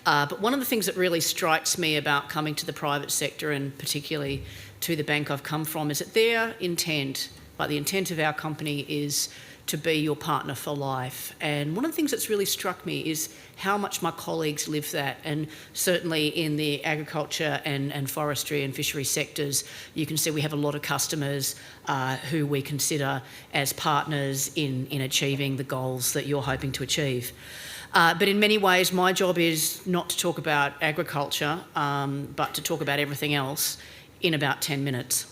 But one of the things that really strikes me about coming to the private sector, and particularly to the bank I've come from, is that their intent, like the intent of our company, is to be your partner for life. And one of the things that's really struck me is how much my colleagues live that. And certainly in the agriculture and forestry and fishery sectors, you can see we have a lot of customers who we consider as partners in achieving the goals that you're hoping to achieve. But in many ways, my job is not to talk about agriculture, but to talk about everything else in about 10 minutes.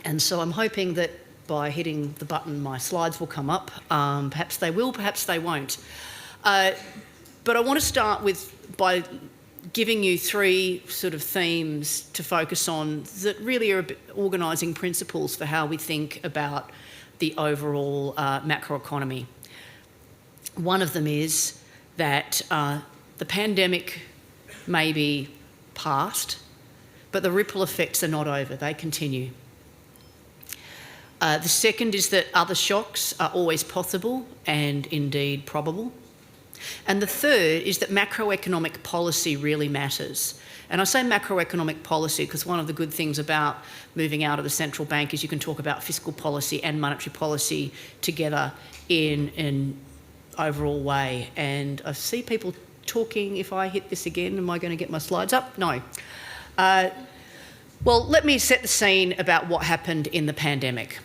And so I'm hoping that by hitting the button, my slides will come up. Perhaps they will, perhaps they won't. But I want to start by giving you three sort of themes to focus on that really are organising principles for how we think about the overall macroeconomy. One of them is that the pandemic may be past, but the ripple effects are not over, they continue. The second is that other shocks are always possible and indeed probable. And the third is that macroeconomic policy really matters. And I say macroeconomic policy because one of the good things about moving out of the central bank is you can talk about fiscal policy and monetary policy together in an overall way. And I see people talking. If I hit this again, am I going to get my slides up? No. Well, let me set the scene about what happened in the pandemic.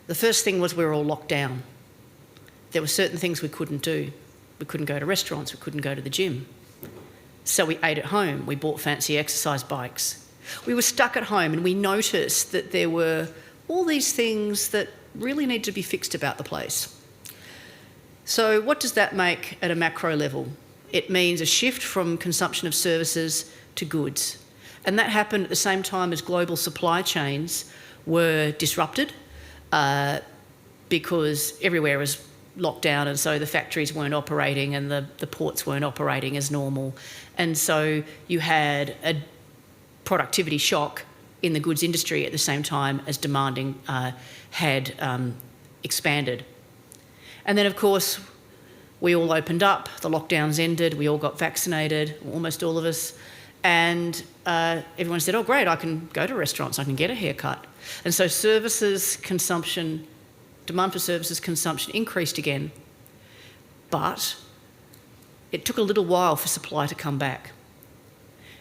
The first thing was we were all locked down. There were certain things we couldn't do. We couldn't go to restaurants, we couldn't go to the gym. So we ate at home, we bought fancy exercise bikes. We were stuck at home and we noticed that there were all these things that really need to be fixed about the place. So what does that make at a macro level? It means a shift from consumption of services to goods. And that happened at the same time as global supply chains were disrupted because everywhere was locked down, and so the factories weren't operating and the ports weren't operating as normal. And so you had a productivity shock in the goods industry at the same time as demanding had expanded. And then, of course, we all opened up, the lockdowns ended, we all got vaccinated, almost all of us, and everyone said, oh great, I can go to restaurants, I can get a haircut. And so services consumption, demand for services consumption increased again, but it took a little while for supply to come back.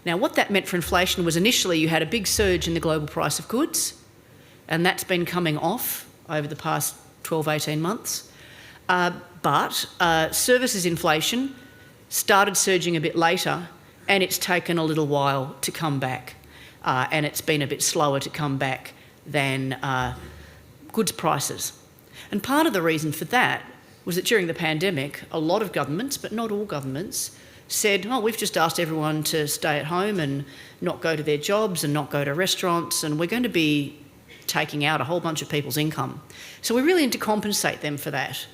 Now what that meant for inflation was initially you had a big surge in the global price of goods, and that's been coming off over the past 12, 18 months. But services inflation started surging a bit later, and it's taken a little while to come back. And it's been a bit slower to come back than goods prices. And part of the reason for that was that during the pandemic, a lot of governments, but not all governments, said, oh, we've just asked everyone to stay at home and not go to their jobs and not go to restaurants, and we're going to be taking out a whole bunch of people's income. So we really need to compensate them for that.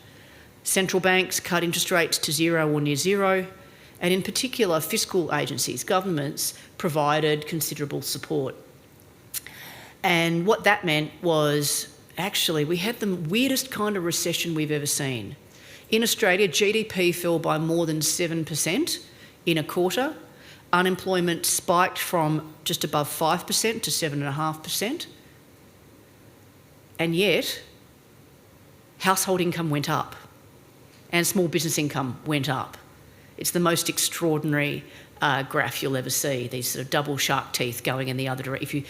Central banks cut interest rates to zero or near zero, and in particular, fiscal agencies, governments, provided considerable support. And what that meant was, actually, we had the weirdest kind of recession we've ever seen. In Australia, GDP fell by more than 7% in a quarter. Unemployment spiked from just above 5% to 7.5%. And yet, household income went up and small business income went up. It's the most extraordinary graph you'll ever see, these sort of double shark teeth going in the other direction. If you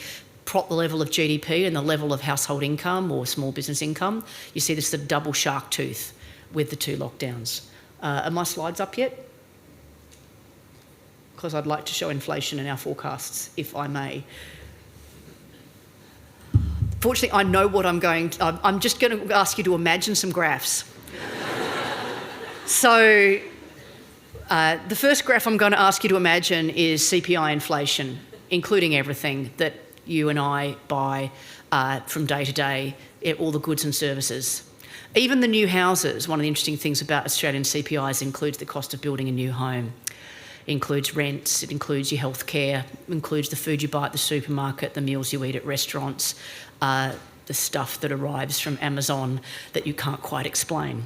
plot the level of GDP and the level of household income or small business income, you see this sort of double shark tooth with the two lockdowns. Are my slides up yet? Because I'd like to show inflation in our forecasts, if I may. Fortunately, I know what I'm just going to ask you to imagine some graphs. So, the first graph I'm going to ask you to imagine is CPI inflation, including everything that you and I buy from day to day, all the goods and services. Even the new houses, one of the interesting things about Australian CPIs includes the cost of building a new home. It includes rents, it includes your healthcare, it includes the food you buy at the supermarket, the meals you eat at restaurants, the stuff that arrives from Amazon that you can't quite explain.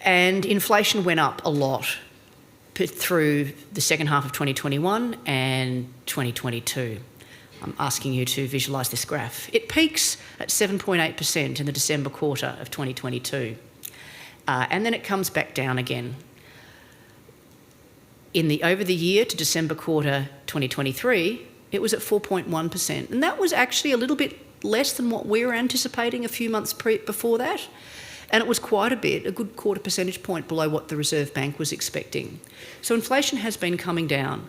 And inflation went up a lot through the second half of 2021 and 2022. I'm asking you to visualise this graph. It peaks at 7.8% in the December quarter of 2022, and then it comes back down again. Over the year to December quarter 2023, it was at 4.1%, and that was actually a little bit less than what we were anticipating a few months before that. And it was quite a good quarter percentage point below what the Reserve Bank was expecting. So inflation has been coming down,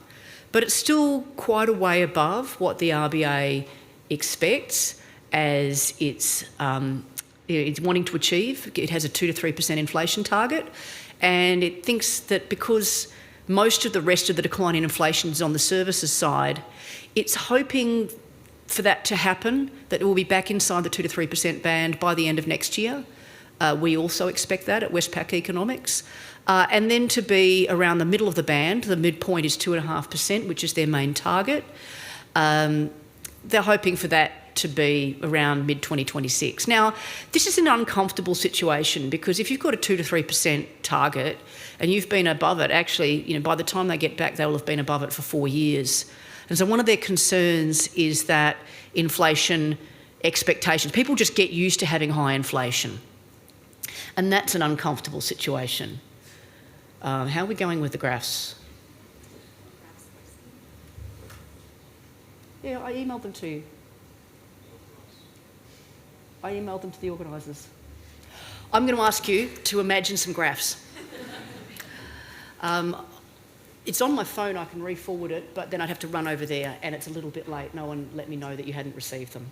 but it's still quite a way above what the RBA expects as it's wanting to achieve. It has a 2 to 3% inflation target, and it thinks that because most of the rest of the decline in inflation is on the services side, it's hoping for that to happen, that it will be back inside the 2 to 3% band by the end of next year. We also expect that at Westpac Economics. And then to be around the middle of the band, the midpoint is 2.5%, which is their main target. They're hoping for that to be around mid-2026. Now, this is an uncomfortable situation because if you've got a 2 to 3% target and you've been above it, actually, by the time they get back, they will have been above it for 4 years. And so one of their concerns is that inflation expectations, people just get used to having high inflation. And that's an uncomfortable situation. How are we going with the graphs? Yeah, I emailed them to you. I emailed them to the organisers. I'm going to ask you to imagine some graphs. It's on my phone, I can re-forward it, but then I'd have to run over there and it's a little bit late. No one let me know that you hadn't received them.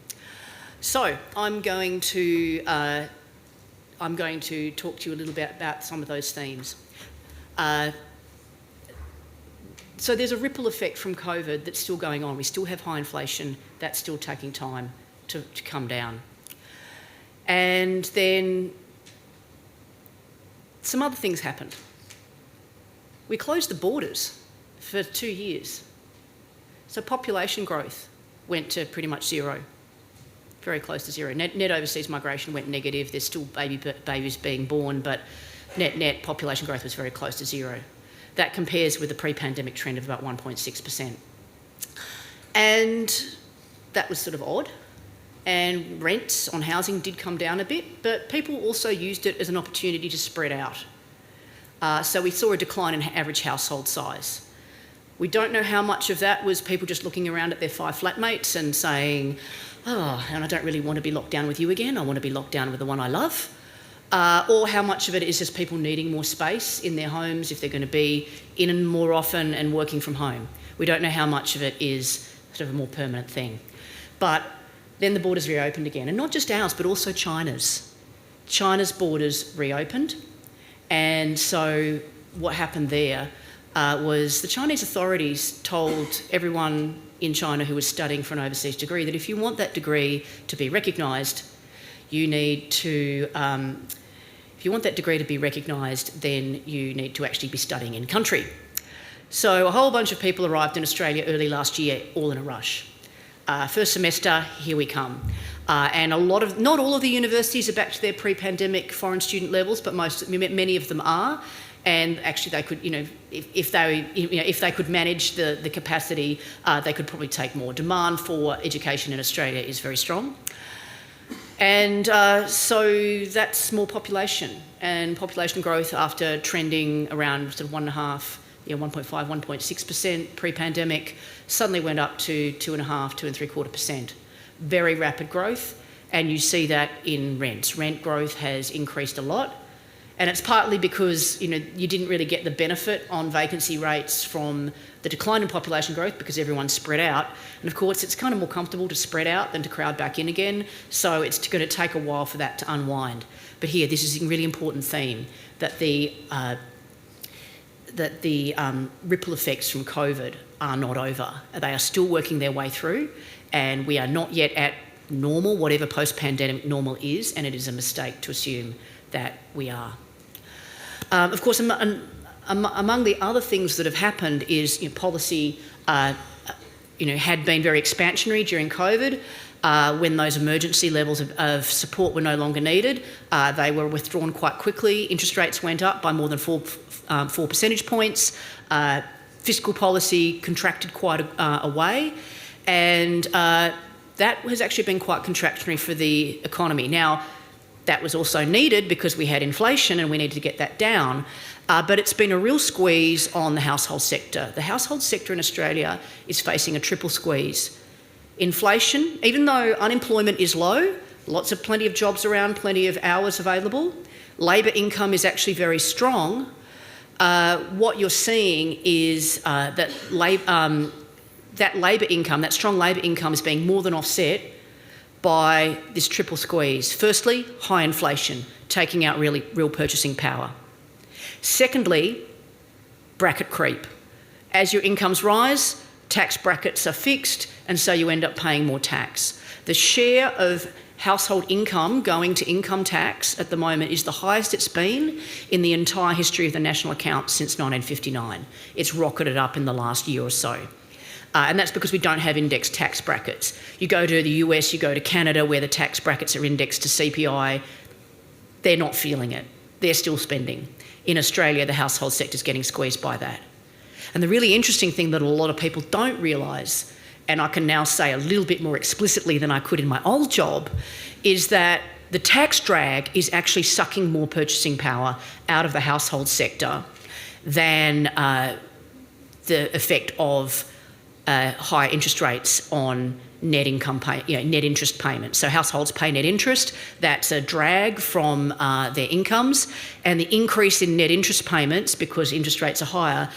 So I'm going to talk to you a little bit about some of those themes. So there's a ripple effect from COVID that's still going on. We still have high inflation. That's still taking time to come down. And then some other things happened. We closed the borders for 2 years. So population growth went to pretty much zero. Very close to zero. Net overseas migration went negative. There's still babies being born, but net population growth was very close to zero. That compares with the pre-pandemic trend of about 1.6%. And that was sort of odd. And rents on housing did come down a bit, but people also used it as an opportunity to spread out. So we saw a decline in average household size. We don't know how much of that was people just looking around at their 5 flatmates and saying, oh, and I don't really want to be locked down with you again, I want to be locked down with the one I love. Or how much of it is just people needing more space in their homes if they're going to be in more often and working from home. We don't know how much of it is sort of a more permanent thing. But then the borders reopened again, and not just ours, but also China's. China's borders reopened, and so what happened there was the Chinese authorities told everyone in China who was studying for an overseas degree that if you want that degree to be recognised, you need to, if you want that degree to be recognised, then you need to actually be studying in country. So a whole bunch of people arrived in Australia early last year, all in a rush. First semester, here we come. And not all of the universities are back to their pre-pandemic foreign student levels, but many of them are. And actually, they could, if they could manage the capacity, they could probably take more. Demand for education in Australia is very strong. And so that's more population, and population growth after trending around sort of 1.5%, 1.5%, 1.6% pre-pandemic, suddenly went up to 2.5%, 2.75%. Very rapid growth, and you see that in rents. Rent growth has increased a lot, and it's partly because you didn't really get the benefit on vacancy rates from the decline in population growth because everyone's spread out. And of course, it's kind of more comfortable to spread out than to crowd back in again. So it's going to take a while for that to unwind. But here, this is a really important theme, that the ripple effects from COVID are not over. They are still working their way through, and we are not yet at normal, whatever post-pandemic normal is, and it is a mistake to assume that we are. Of course, among the other things that have happened is policy had been very expansionary during COVID. When those emergency levels of support were no longer needed, they were withdrawn quite quickly. Interest rates went up by more than 4 percentage points. Fiscal policy contracted quite a way, and that has actually been quite contractionary for the economy. Now, that was also needed because we had inflation and we needed to get that down. But it's been a real squeeze on the household sector. The household sector in Australia is facing a triple squeeze. Inflation, even though unemployment is low, plenty of jobs around, plenty of hours available, labour income is actually very strong. What you're seeing is that strong labour income is being more than offset by this triple squeeze. Firstly, high inflation, taking out real purchasing power. Secondly, bracket creep. As your incomes rise, tax brackets are fixed, and so you end up paying more tax. The share of household income going to income tax at the moment is the highest it's been in the entire history of the national account since 1959. It's rocketed up in the last year or so. And that's because we don't have indexed tax brackets. You go to the US, you go to Canada, where the tax brackets are indexed to CPI, they're not feeling it. They're still spending. In Australia, the household sector's getting squeezed by that. And the really interesting thing that a lot of people don't realise, and I can now say a little bit more explicitly than I could in my old job, is that the tax drag is actually sucking more purchasing power out of the household sector than the effect of high interest rates on net interest payments. So households pay net interest. That's a drag from their incomes, and the increase in net interest payments, because interest rates are higher,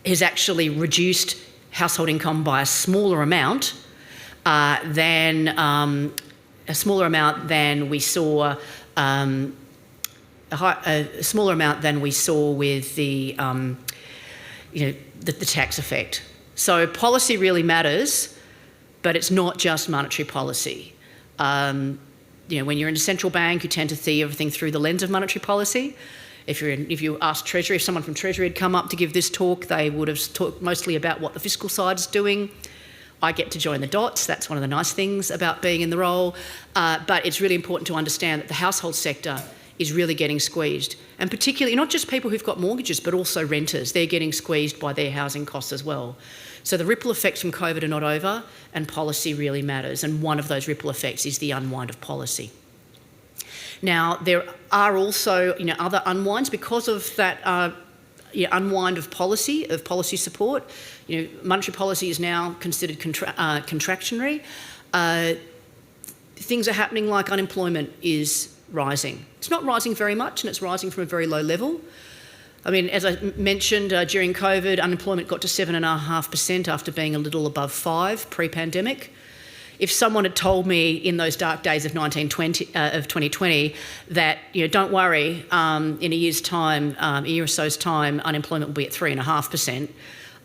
has actually reduced household income by a smaller amount than we saw. A smaller amount than we saw with the tax effect. So policy really matters, but it's not just monetary policy. When you're in a central bank, you tend to see everything through the lens of monetary policy. If you ask Treasury, if someone from Treasury had come up to give this talk, they would have talked mostly about what the fiscal side is doing. I get to join the dots. That's one of the nice things about being in the role. But it's really important to understand that the household sector is really getting squeezed. And particularly, not just people who've got mortgages, but also renters. They're getting squeezed by their housing costs as well. So the ripple effects from COVID are not over, and policy really matters. And one of those ripple effects is the unwind of policy. Now, there are also other unwinds because of that unwind of policy support. Monetary policy is now considered contractionary. Things are happening like unemployment is rising. It's not rising very much, and it's rising from a very low level. I mean, as I mentioned, during COVID, unemployment got to 7.5% after being a little above 5% pre-pandemic. If someone had told me in those dark days of 2020 that, don't worry, in a year's time, a year or so's time, unemployment will be at 3.5%,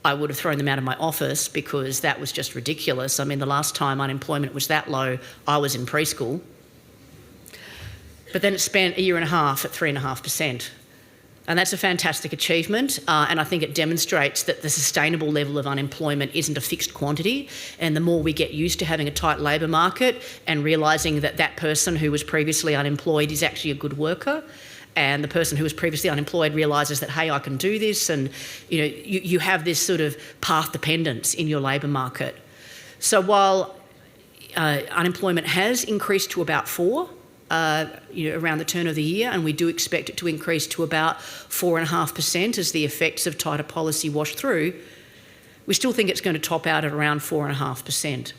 I would have thrown them out of my office, because that was just ridiculous. I mean, the last time unemployment was that low, I was in preschool. But then it spent a year and a half at 3.5%. And that's a fantastic achievement, and I think it demonstrates that the sustainable level of unemployment isn't a fixed quantity, and the more we get used to having a tight labour market and realising that that person who was previously unemployed is actually a good worker, and the person who was previously unemployed realises that, hey, I can do this, and you have this sort of path dependence in your labour market. So while unemployment has increased to about 4%, around the turn of the year, and we do expect it to increase to about 4.5% as the effects of tighter policy wash through, we still think it's going to top out at around 4.5%,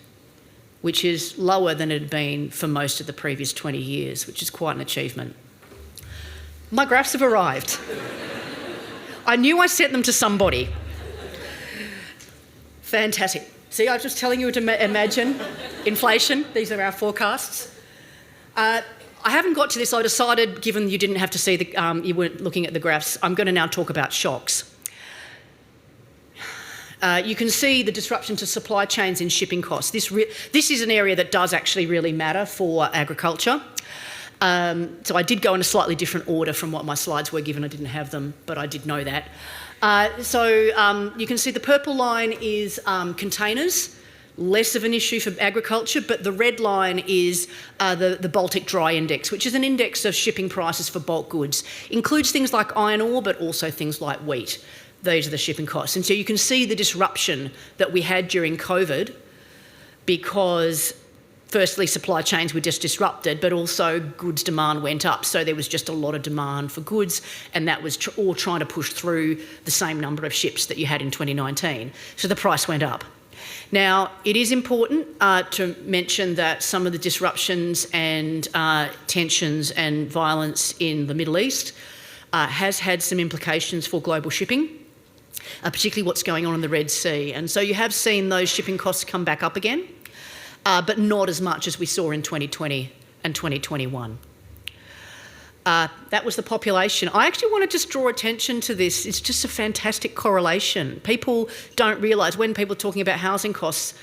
which is lower than it had been for most of the previous 20 years, which is quite an achievement. My graphs have arrived. I knew I sent them to somebody. Fantastic. See, I was just telling you to imagine inflation. These are our forecasts. I haven't got to this. I decided, given you didn't have to see you weren't looking at the graphs, I'm going to now talk about shocks. You can see the disruption to supply chains in shipping costs. This is an area that does actually really matter for agriculture. So I did go in a slightly different order from what my slides were, given I didn't have them, but I did know that. You can see the purple line is containers, less of an issue for agriculture, but the red line is the Baltic Dry Index, which is an index of shipping prices for bulk goods. Includes things like iron ore, but also things like wheat. These are the shipping costs. And so you can see the disruption that we had during COVID because firstly, supply chains were just disrupted, but also goods demand went up. So there was just a lot of demand for goods, and that was all trying to push through the same number of ships that you had in 2019. So the price went up. Now, it is important to mention that some of the disruptions and tensions and violence in the Middle East has had some implications for global shipping, particularly what's going on in the Red Sea. And so you have seen those shipping costs come back up again. But not as much as we saw in 2020 and 2021. That was the population. I actually want to just draw attention to this. It's just a fantastic correlation. People don't realise when people are talking about housing costs,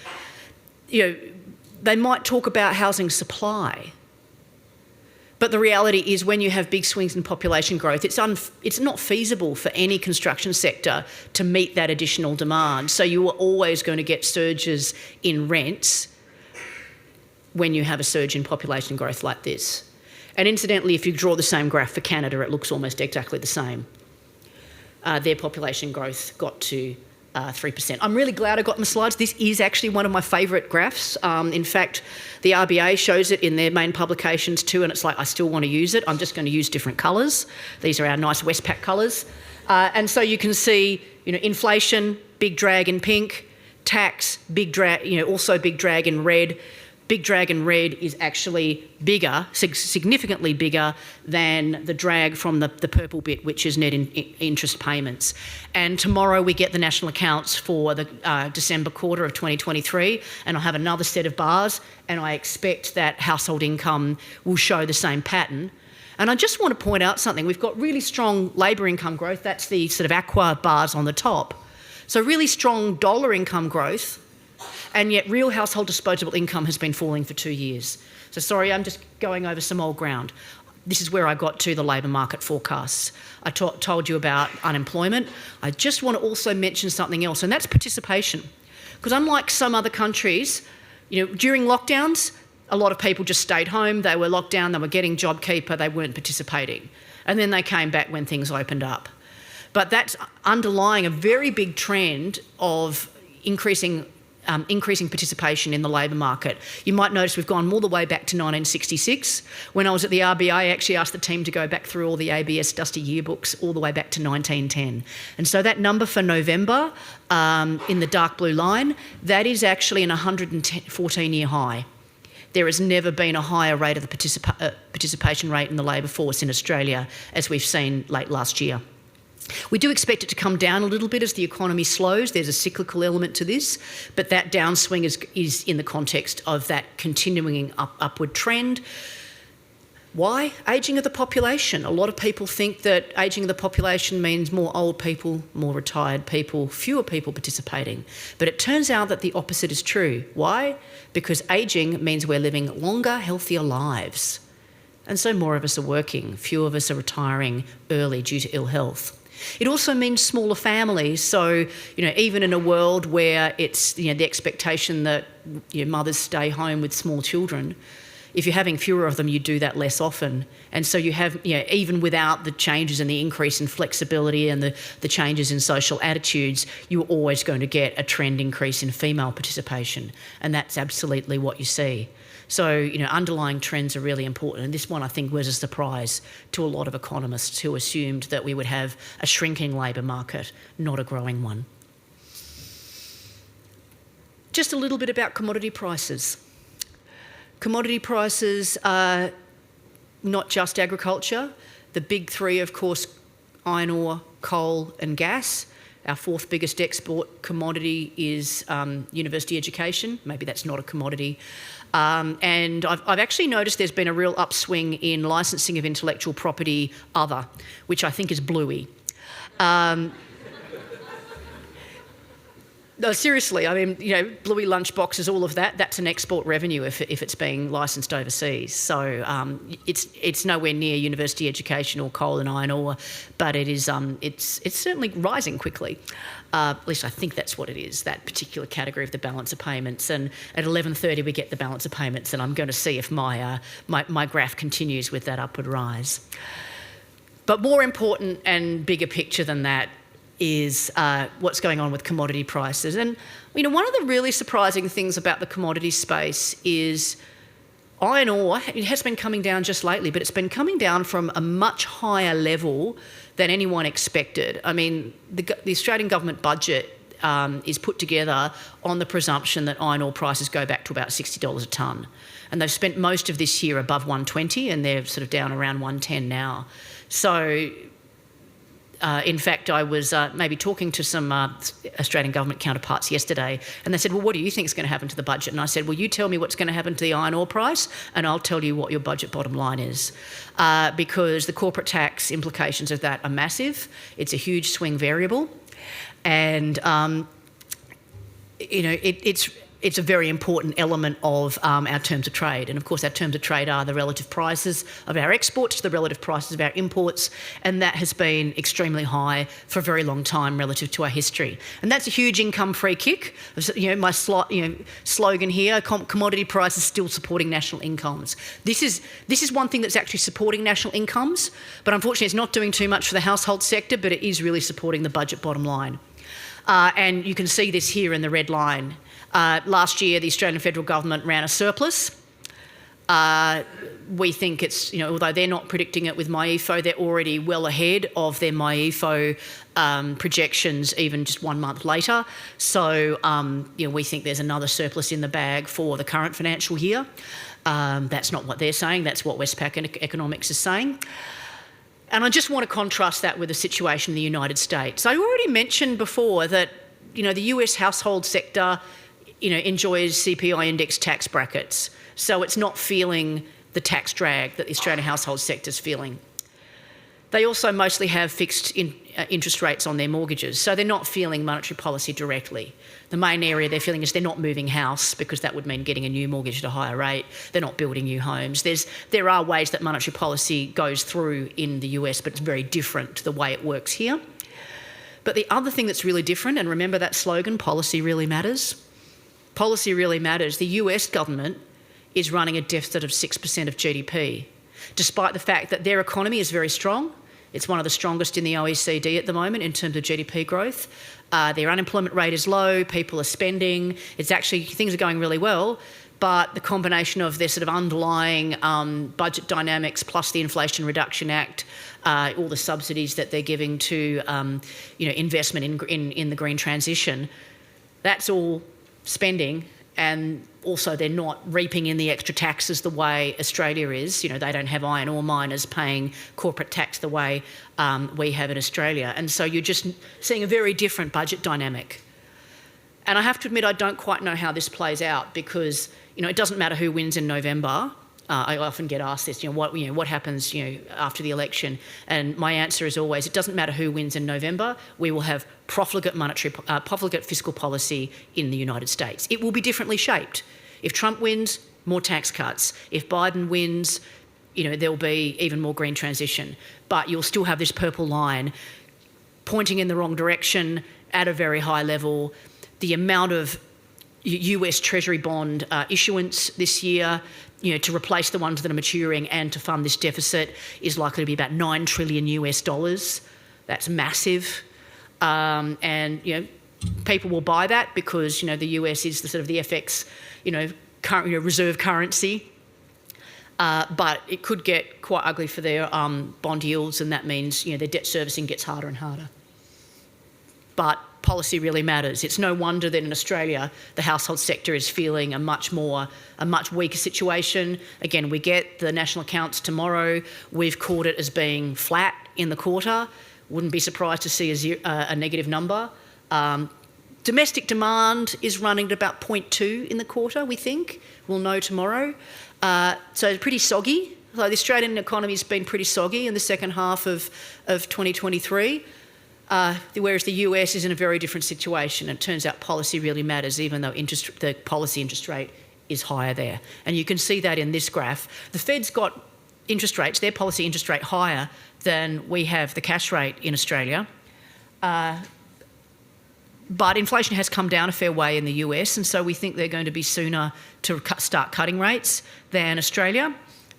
they might talk about housing supply. But the reality is when you have big swings in population growth, it's not feasible for any construction sector to meet that additional demand. So you are always going to get surges in rents when you have a surge in population growth like this. And incidentally, if you draw the same graph for Canada, it looks almost exactly the same. Their population growth got to 3%. I'm really glad I got my slides. This is actually one of my favourite graphs. In fact, the RBA shows it in their main publications too, and it's like, I still want to use it. I'm just going to use different colours. These are our nice Westpac colours. And so you can see, inflation, big drag in pink, tax, big drag, also big drag in red. Big drag in red is actually bigger, significantly bigger than the drag from the purple bit, which is net interest payments. And tomorrow we get the national accounts for the December quarter of 2023, and I'll have another set of bars, and I expect that household income will show the same pattern. And I just want to point out something. We've got really strong labour income growth. That's the sort of aqua bars on the top. So really strong dollar income growth, and yet real household disposable income has been falling for 2 years. So sorry, I'm just going over some old ground. This is where I got to the labour market forecasts. I told you about unemployment. I just want to also mention something else, and that's participation. Because unlike some other countries, during lockdowns, a lot of people just stayed home, they were locked down, they were getting JobKeeper, they weren't participating. And then they came back when things opened up. But that's underlying a very big trend of increasing participation in the labour market. You might notice we've gone all the way back to 1966. When I was at the RBA, I actually asked the team to go back through all the ABS dusty yearbooks all the way back to 1910. And so that number for November in the dark blue line, that is actually an 114-year high. There has never been a higher rate of the participation rate in the labour force in Australia as we've seen late last year. We do expect it to come down a little bit as the economy slows. There's a cyclical element to this, but that downswing is in the context of that continuing upward trend. Why? Ageing of the population. A lot of people think that ageing of the population means more old people, more retired people, fewer people participating. But it turns out that the opposite is true. Why? Because ageing means we're living longer, healthier lives. And so more of us are working, fewer of us are retiring early due to ill health. It also means smaller families. So, even in a world where it's, the expectation that mothers stay home with small children, if you're having fewer of them, you do that less often. And so you have, even without the changes and the increase in flexibility and the changes in social attitudes, you're always going to get a trend increase in female participation. And that's absolutely what you see. So, underlying trends are really important. And this one, I think, was a surprise to a lot of economists who assumed that we would have a shrinking labour market, not a growing one. Just a little bit about commodity prices. Commodity prices are not just agriculture. The big three, of course, iron ore, coal and gas. Our fourth biggest export commodity is university education. Maybe that's not a commodity. And I've actually noticed there's been a real upswing in licensing of intellectual property other, which I think is bluey. No, seriously, I mean, Bluey lunchboxes, all of that, that's an export revenue if it's being licensed overseas. So it's nowhere near university education or coal and iron ore, but it is, it's certainly rising quickly. At least I think that's what it is, that particular category of the balance of payments. And at 11:30 we get the balance of payments, and I'm going to see if my graph continues with that upward rise. But more important and bigger picture than that is what's going on with commodity prices. And, one of the really surprising things about the commodity space is iron ore, it has been coming down just lately, but it's been coming down from a much higher level than anyone expected. I mean, the Australian government budget is put together on the presumption that iron ore prices go back to about $60 a tonne. And they've spent most of this year above 120, and they're sort of down around 110 now. So in fact, I was maybe talking to some Australian government counterparts yesterday, and they said, well, what do you think is going to happen to the budget? And I said, well, you tell me what's going to happen to the iron ore price, and I'll tell you what your budget bottom line is. Because the corporate tax implications of that are massive. It's a huge swing variable. And, it's a very important element of our terms of trade. And of course, our terms of trade are the relative prices of our exports to the relative prices of our imports. And that has been extremely high for a very long time relative to our history. And that's a huge income free kick. My slogan here, commodity prices still supporting national incomes. This is one thing that's actually supporting national incomes, but unfortunately it's not doing too much for the household sector, but it is really supporting the budget bottom line. And you can see this here in the red line. Last year, the Australian federal government ran a surplus. We think it's, although they're not predicting it with MyEFO, they're already well ahead of their MyEFO projections even just 1 month later. So, we think there's another surplus in the bag for the current financial year. That's not what they're saying, that's what Westpac Economics is saying. And I just want to contrast that with the situation in the United States. I already mentioned before that, the US household sector, enjoys CPI index tax brackets. So it's not feeling the tax drag that the Australian household sector is feeling. They also mostly have fixed interest rates on their mortgages, so they're not feeling monetary policy directly. The main area they're feeling is they're not moving house, because that would mean getting a new mortgage at a higher rate. They're not building new homes. There are ways that monetary policy goes through in the US, but it's very different to the way it works here. But the other thing that's really different, and remember that slogan, policy really matters? Policy really matters. The US government is running a deficit of 6% of GDP, despite the fact that their economy is very strong. It's one of the strongest in the OECD at the moment in terms of GDP growth. Their unemployment rate is low, people are spending. Things are going really well, but the combination of their sort of underlying budget dynamics plus the Inflation Reduction Act, all the subsidies that they're giving to investment in the green transition, that's all spending, and also they're not reaping in the extra taxes the way Australia is. They don't have iron ore miners paying corporate tax the way we have in Australia. And so you're just seeing a very different budget dynamic. And I have to admit, I don't quite know how this plays out, because, it doesn't matter who wins in November. I often get asked this, what happens, after the election? And my answer is always, it doesn't matter who wins in November. We will have profligate fiscal policy in the United States. It will be differently shaped. If Trump wins, more tax cuts. If Biden wins, there'll be even more green transition. But you'll still have this purple line pointing in the wrong direction at a very high level. The amount of US Treasury bond issuance this year, to replace the ones that are maturing and to fund this deficit, is likely to be about $9 trillion US. That's massive. And people will buy that because, the US is the sort of the FX, reserve currency. But it could get quite ugly for their bond yields, and that means, their debt servicing gets harder and harder. But policy really matters. It's no wonder that in Australia, the household sector is feeling a much weaker situation. Again, we get the national accounts tomorrow. We've called it as being flat in the quarter. Wouldn't be surprised to see a negative number. Domestic demand is running at about 0.2 in the quarter, we think. We'll know tomorrow. So it's pretty soggy. So the Australian economy's been pretty soggy in the second half of 2023. whereas the US is in a very different situation. It turns out policy really matters, even though the policy interest rate is higher there. And you can see that in this graph. The Fed's got interest rates, their policy interest rate higher than we have the cash rate in Australia. But inflation has come down a fair way in the US, and so we think they're going to be sooner to start cutting rates than Australia,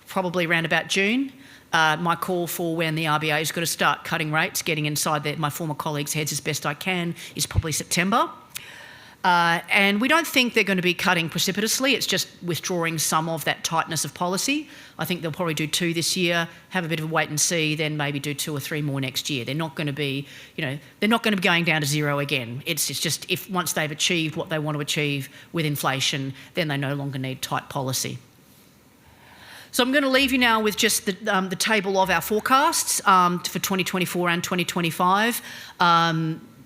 probably around about June. My call for when the RBA is going to start cutting rates, getting inside my former colleagues' heads as best I can, is probably September. And we don't think they're going to be cutting precipitously. It's just withdrawing some of that tightness of policy. I think they'll probably do 2 this year, have a bit of a wait and see, then maybe do 2 or 3 more next year. They're not going to be, they're not going to be going down to zero again. It's just if once they've achieved what they want to achieve with inflation, then they no longer need tight policy. So I'm going to leave you now with just the table of our forecasts for 2024 and 2025.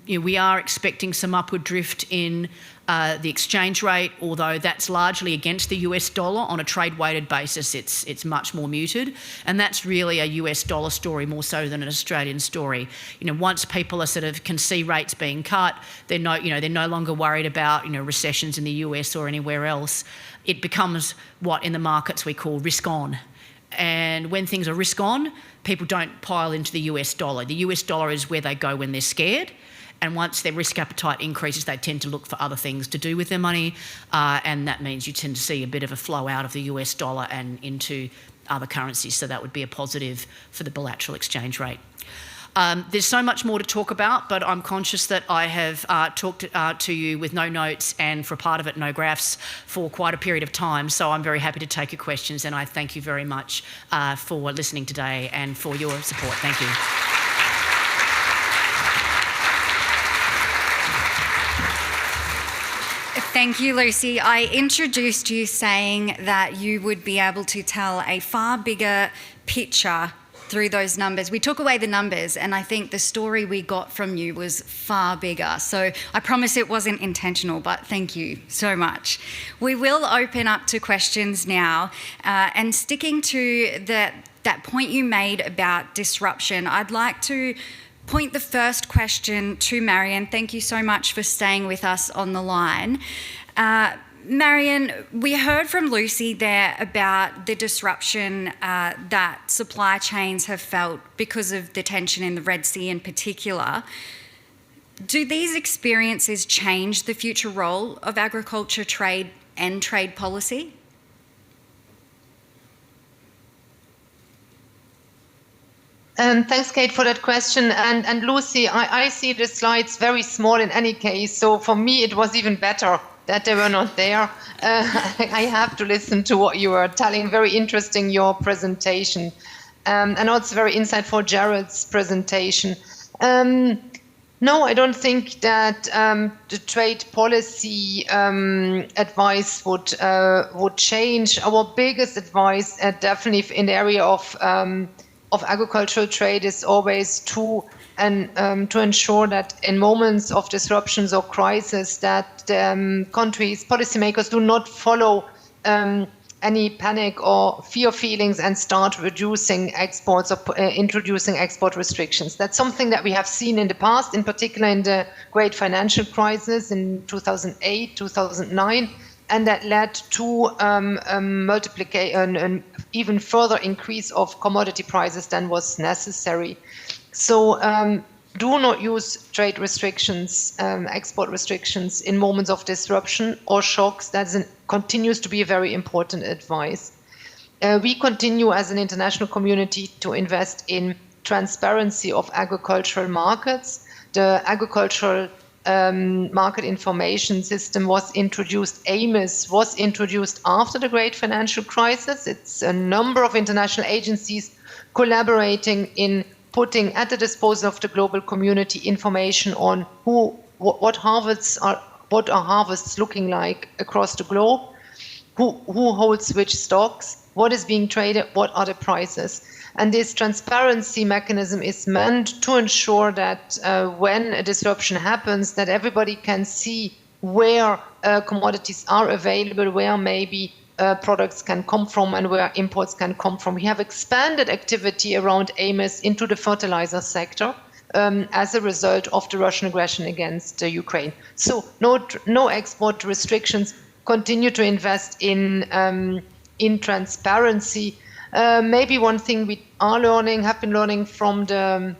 We are expecting some upward drift in the exchange rate, although that's largely against the US dollar. On a trade-weighted basis, it's much more muted, and that's really a US dollar story more so than an Australian story. Once people can see rates being cut, they're no longer worried about recessions in the US or anywhere else. It becomes what in the markets we call risk on. And when things are risk on, people don't pile into the US dollar. The US dollar is where they go when they're scared. And once their risk appetite increases, they tend to look for other things to do with their money. And that means you tend to see a bit of a flow out of the US dollar and into other currencies. So that would be a positive for the bilateral exchange rate. There's so much more to talk about, but I'm conscious that I have talked to you with no notes and for part of it no graphs for quite a period of time. So I'm very happy to take your questions, and I thank you very much for listening today and for your support. Thank you. Thank you, Lucy. I introduced you saying that you would be able to tell a far bigger picture through those numbers. We took away the numbers, and I think the story we got from you was far bigger. So I promise it wasn't intentional, but thank you so much. We will open up to questions now, and sticking to that point you made about disruption, I'd like to point the first question to Marion. Thank you so much for staying with us on the line. Marion, we heard from Lucy there about the disruption that supply chains have felt because of the tension in the Red Sea in particular. Do these experiences change the future role of agriculture, trade and trade policy? Thanks, Kate, for that question. And Lucy, I see the slides very small in any case, so for me it was even better that they were not there. I have to listen to what you were telling. Very interesting, your presentation. And also very insightful, Jared's presentation. No, I don't think that the trade policy advice would change. Our biggest advice, definitely in the area of agricultural trade, is always to ensure that in moments of disruptions or crisis, that countries, policymakers do not follow any panic or fear feelings and start reducing exports or introducing export restrictions. That's something that we have seen in the past, in particular in the great financial crisis in 2008, 2009. And that led to an even further increase of commodity prices than was necessary. So do not use trade restrictions, export restrictions in moments of disruption or shocks. That continues to be a very important advice. We continue as an international community to invest in transparency of agricultural markets. The agricultural market information system was introduced. AMIS was introduced after the great financial crisis. It's a number of international agencies collaborating in putting at the disposal of the global community information on what are harvests looking like across the globe, who holds which stocks, what is being traded, what are the prices. And this transparency mechanism is meant to ensure that when a disruption happens, that everybody can see where commodities are available, where maybe products can come from and where imports can come from. We have expanded activity around AMIS into the fertilizer sector. as a result of the Russian aggression against Ukraine. So no export restrictions. Continue to invest in transparency. Maybe one thing we have been learning from the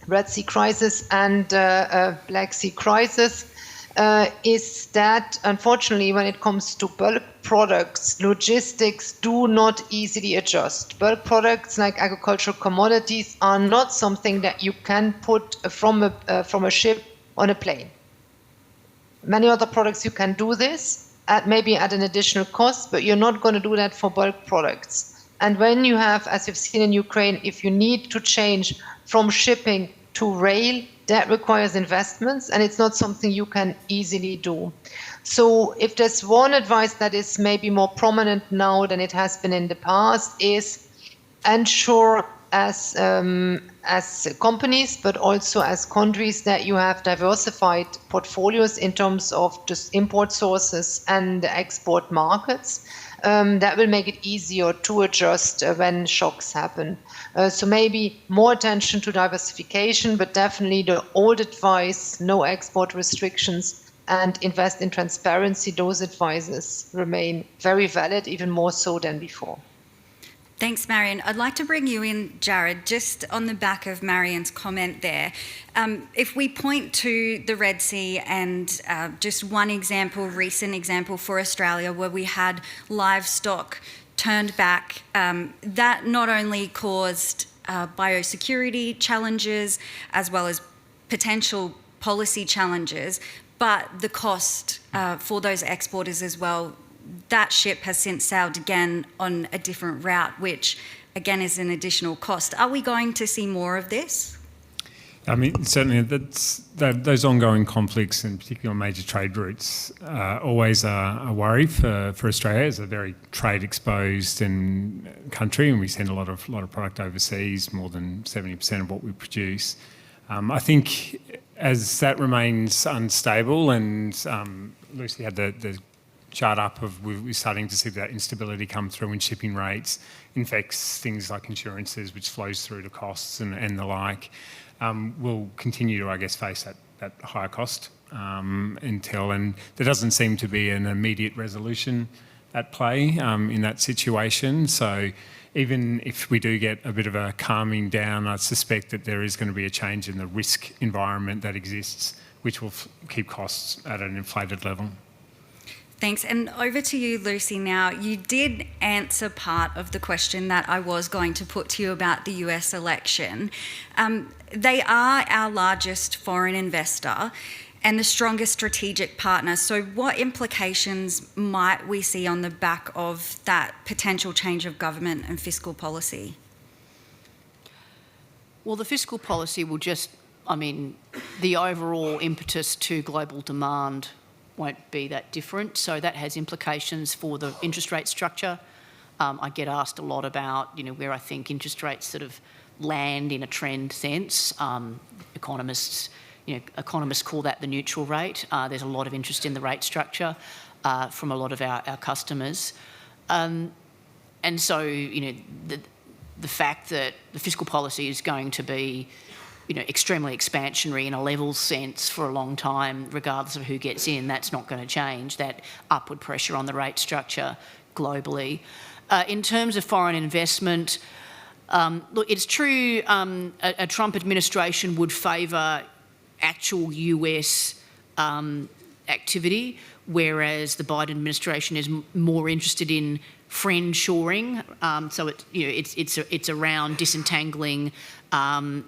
Red Sea crisis and Black Sea crisis is that, unfortunately, when it comes to bulk products, logistics do not easily adjust. Bulk products like agricultural commodities are not something that you can put from a ship on a plane. Many other products you can do this, maybe at an additional cost, but you're not going to do that for bulk products. And when you have, as you've seen in Ukraine, if you need to change from shipping to rail, that requires investments, and it's not something you can easily do. So if there's one advice that is maybe more prominent now than it has been in the past, is ensure as companies, but also as countries, that you have diversified portfolios in terms of just import sources and export markets. That will make it easier to adjust when shocks happen. So maybe more attention to diversification, but definitely the old advice, no export restrictions, and invest in transparency, those advices remain very valid, even more so than before. Thanks, Marion. I'd like to bring you in, Jared, just on the back of Marion's comment there. If we point to the Red Sea and just one example, recent example for Australia, where we had livestock turned back, that not only caused biosecurity challenges as well as potential policy challenges, but the cost for those exporters as well. That ship has since sailed again on a different route, which again is an additional cost. Are we going to see more of this? I mean, certainly those ongoing conflicts, and particularly on major trade routes, always a worry for Australia as a very trade-exposed country, and we send a lot of product overseas, more than 70% of what we produce. I think as that remains unstable, and Lucy had the chart up of we're starting to see that instability come through in shipping rates, infects things like insurances, which flows through to costs and the like. We'll continue to, I guess, face that higher cost until, and there doesn't seem to be an immediate resolution at play in that situation. So even if we do get a bit of a calming down, I suspect that there is going to be a change in the risk environment that exists, which will keep costs at an inflated level. Thanks. And over to you, Lucy, now. You did answer part of the question that I was going to put to you about the US election. They are our largest foreign investor and the strongest strategic partner. So what implications might we see on the back of that potential change of government and fiscal policy? Well, the fiscal policy will just, the overall impetus to global demand won't be that different. So that has implications for the interest rate structure. I get asked a lot about, where I think interest rates sort of land in a trend sense. Economists call that the neutral rate. There's a lot of interest in the rate structure from a lot of our customers. And so, the fact that the fiscal policy is going to be extremely expansionary in a level sense for a long time, regardless of who gets in, that's not going to change that upward pressure on the rate structure globally. In terms of foreign investment, look, it's true a Trump administration would favour actual US activity, whereas the Biden administration is more interested in friend-shoring. So it's around disentangling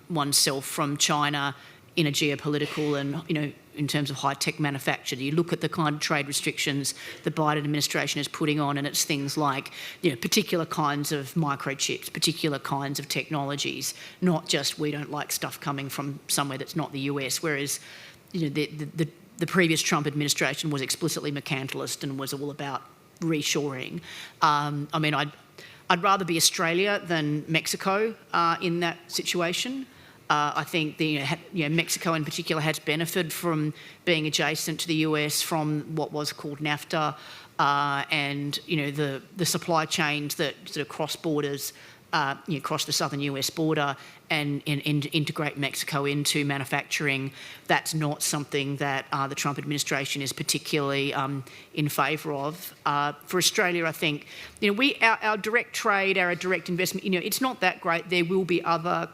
oneself from China in a geopolitical and, in terms of high-tech manufacture. You look at the kind of trade restrictions the Biden administration is putting on, and it's things like, particular kinds of microchips, particular kinds of technologies, not just we don't like stuff coming from somewhere that's not the US, whereas, the previous Trump administration was explicitly mercantilist and was all about reshoring. I'd rather be Australia than Mexico in that situation. I think Mexico in particular has benefited from being adjacent to the US from what was called NAFTA, and the supply chains that sort of cross borders cross the southern US border and integrate Mexico into manufacturing. That's not something that the Trump administration is particularly in favour of. For Australia, I think, our direct trade, our direct investment, it's not that great. There will be other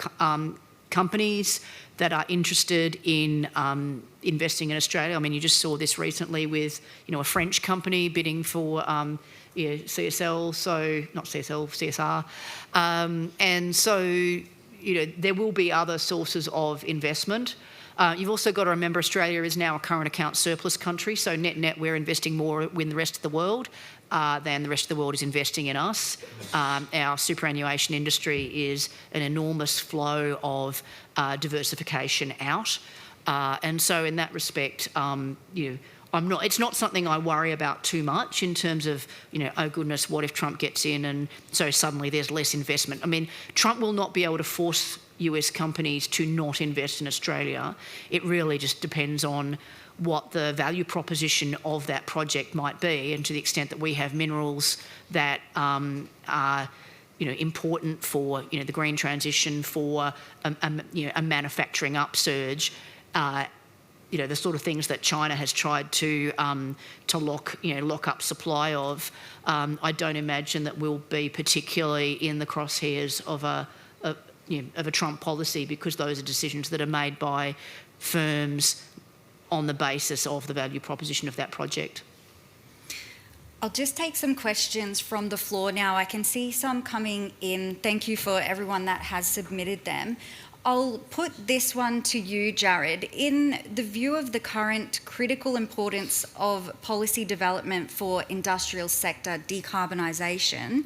companies that are interested in investing in Australia. I mean, you just saw this recently with, a French company bidding for CSL, so not CSL, CSR. And so, there will be other sources of investment. You've also got to remember Australia is now a current account surplus country, so net we're investing more in the rest of the world than the rest of the world is investing in us. Our superannuation industry is an enormous flow of diversification out. And so in that respect, it's not something I worry about too much in terms of, oh goodness, what if Trump gets in and so suddenly there's less investment. I mean, Trump will not be able to force US companies to not invest in Australia. It really just depends on what the value proposition of that project might be, and to the extent that we have minerals that are important for the green transition, for a manufacturing upsurge. The sort of things that China has tried to lock up supply of. I don't imagine that we'll be particularly in the crosshairs of a Trump policy, because those are decisions that are made by firms on the basis of the value proposition of that project. I'll just take some questions from the floor now. I can see some coming in. Thank you for everyone that has submitted them. I'll put this one to you, Jared. In the view of the current critical importance of policy development for industrial sector decarbonisation,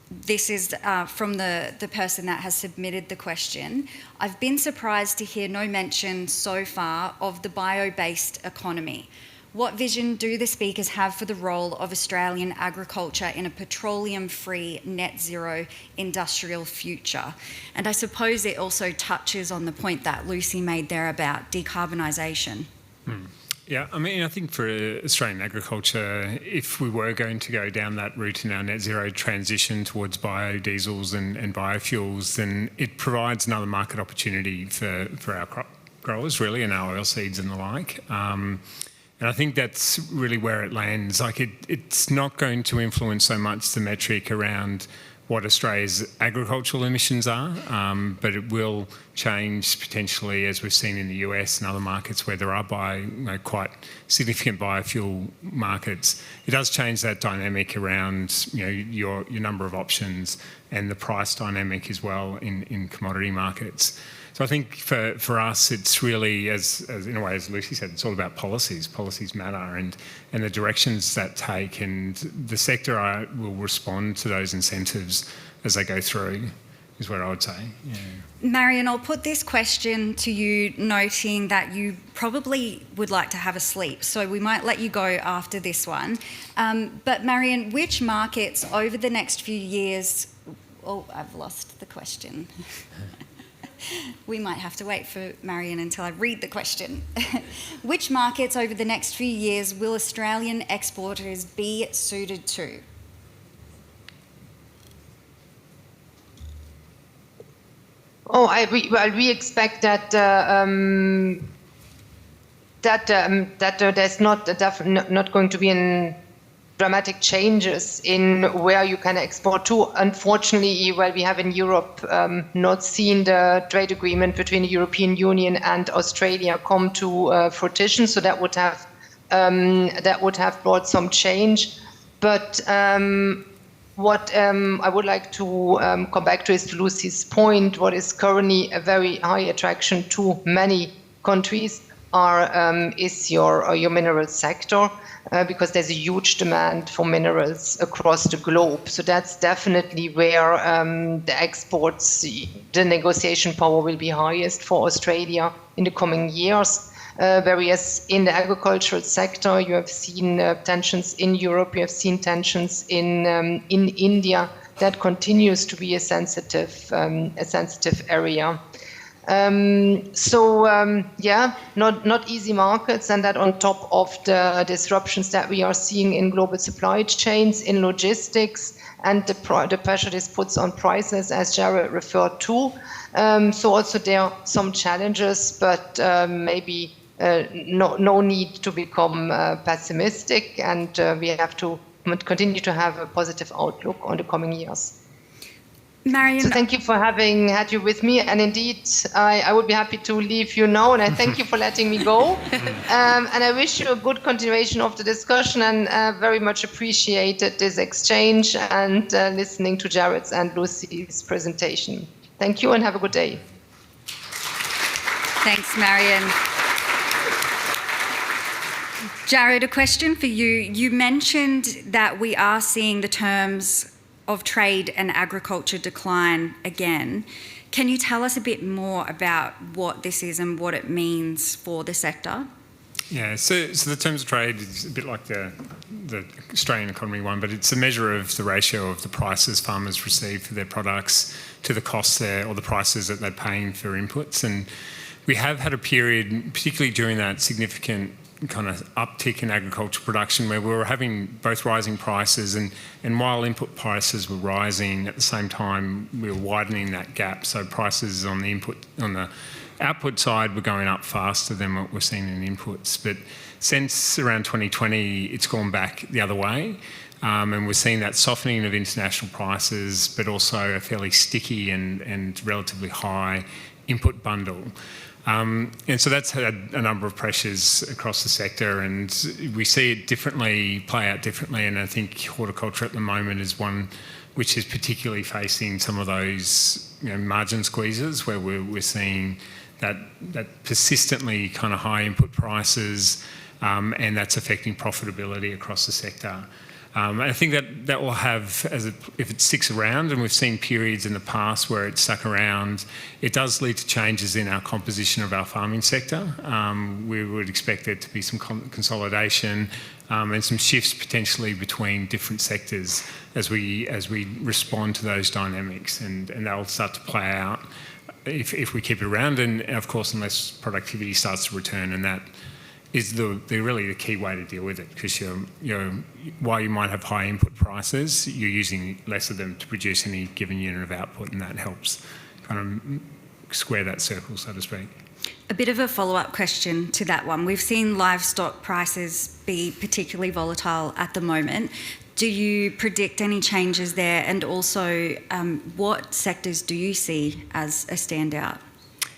this is from the person that has submitted the question. I've been surprised to hear no mention so far of the bio-based economy. What vision do the speakers have for the role of Australian agriculture in a petroleum-free net zero industrial future? And I suppose it also touches on the point that Lucy made there about decarbonisation. Yeah, I mean, I think for Australian agriculture, if we were going to go down that route in our net zero transition towards biodiesels and biofuels, then it provides another market opportunity for our crop growers, really, and our oilseeds and the like. And I think that's really where it lands. Like it's not going to influence so much the metric around what Australia's agricultural emissions are, but it will change potentially, as we've seen in the US and other markets where there are quite significant biofuel markets. It does change that dynamic around your number of options and the price dynamic as well in commodity markets. So I think for us, it's really, as in a way, as Lucy said, it's all about policies. Policies matter, and the directions that take, and the sector will respond to those incentives as they go through, is what I would say. Yeah. Marion, I'll put this question to you, noting that you probably would like to have a sleep, so we might let you go after this one. But Marion, which markets over the next few years... Oh, I've lost the question. We might have to wait for Marion until I read the question. Which markets over the next few years will Australian exporters be suited to? We expect that there's not going to be an dramatic changes in where you can export to. Unfortunately, we have in Europe not seen the trade agreement between the European Union and Australia come to fruition, so that would have brought some change. But what I would like to come back to is Lucy's point. What is currently a very high attraction to many countries is your mineral sector. Because there's a huge demand for minerals across the globe. So that's definitely where the exports, the negotiation power will be highest for Australia in the coming years. Whereas in the agricultural sector, you have seen tensions in Europe, you have seen tensions in India. That continues to be a sensitive area. Not easy markets, and that on top of the disruptions that we are seeing in global supply chains, in logistics, and the pressure this puts on prices, as Jared referred to. So also there are some challenges, but maybe no need to become pessimistic, and we have to continue to have a positive outlook on the coming years. Marion, so thank you for having had you with me, and indeed I would be happy to leave you now, and I thank you for letting me go. And I wish you a good continuation of the discussion, and very much appreciated this exchange and listening to Jared's and Lucy's presentation. Thank you and have a good day. Thanks, Marion. Jared, a question for you. You mentioned that we are seeing the terms of trade and agriculture decline again. Can you tell us a bit more about what this is and what it means for the sector? Yeah, so the terms of trade is a bit like the Australian economy one, but it's a measure of the ratio of the prices farmers receive for their products to the costs or the prices that they're paying for inputs. And we have had a period, particularly during that significant kind of uptick in agricultural production, where we were having both rising prices and while input prices were rising, at the same time we were widening that gap. So prices on the output side were going up faster than what we're seeing in inputs. But since around 2020, it's gone back the other way. And we're seeing that softening of international prices, but also a fairly sticky and relatively high input bundle. And so that's had a number of pressures across the sector, and we see it play out differently. And I think horticulture at the moment is one which is particularly facing some of those margin squeezes, where we're seeing that persistently kind of high input prices, and that's affecting profitability across the sector. I think that will have, if it sticks around, and we've seen periods in the past where it's stuck around, it does lead to changes in our composition of our farming sector. We would expect there to be some consolidation and some shifts potentially between different sectors as we respond to those dynamics, and they'll start to play out if we keep it around, and of course unless productivity starts to return, and that is really the key way to deal with it, because while you might have high input prices, you're using less of them to produce any given unit of output, and that helps kind of square that circle, so to speak. A bit of a follow-up question to that one. We've seen livestock prices be particularly volatile at the moment. Do you predict any changes there? And also, what sectors do you see as a standout?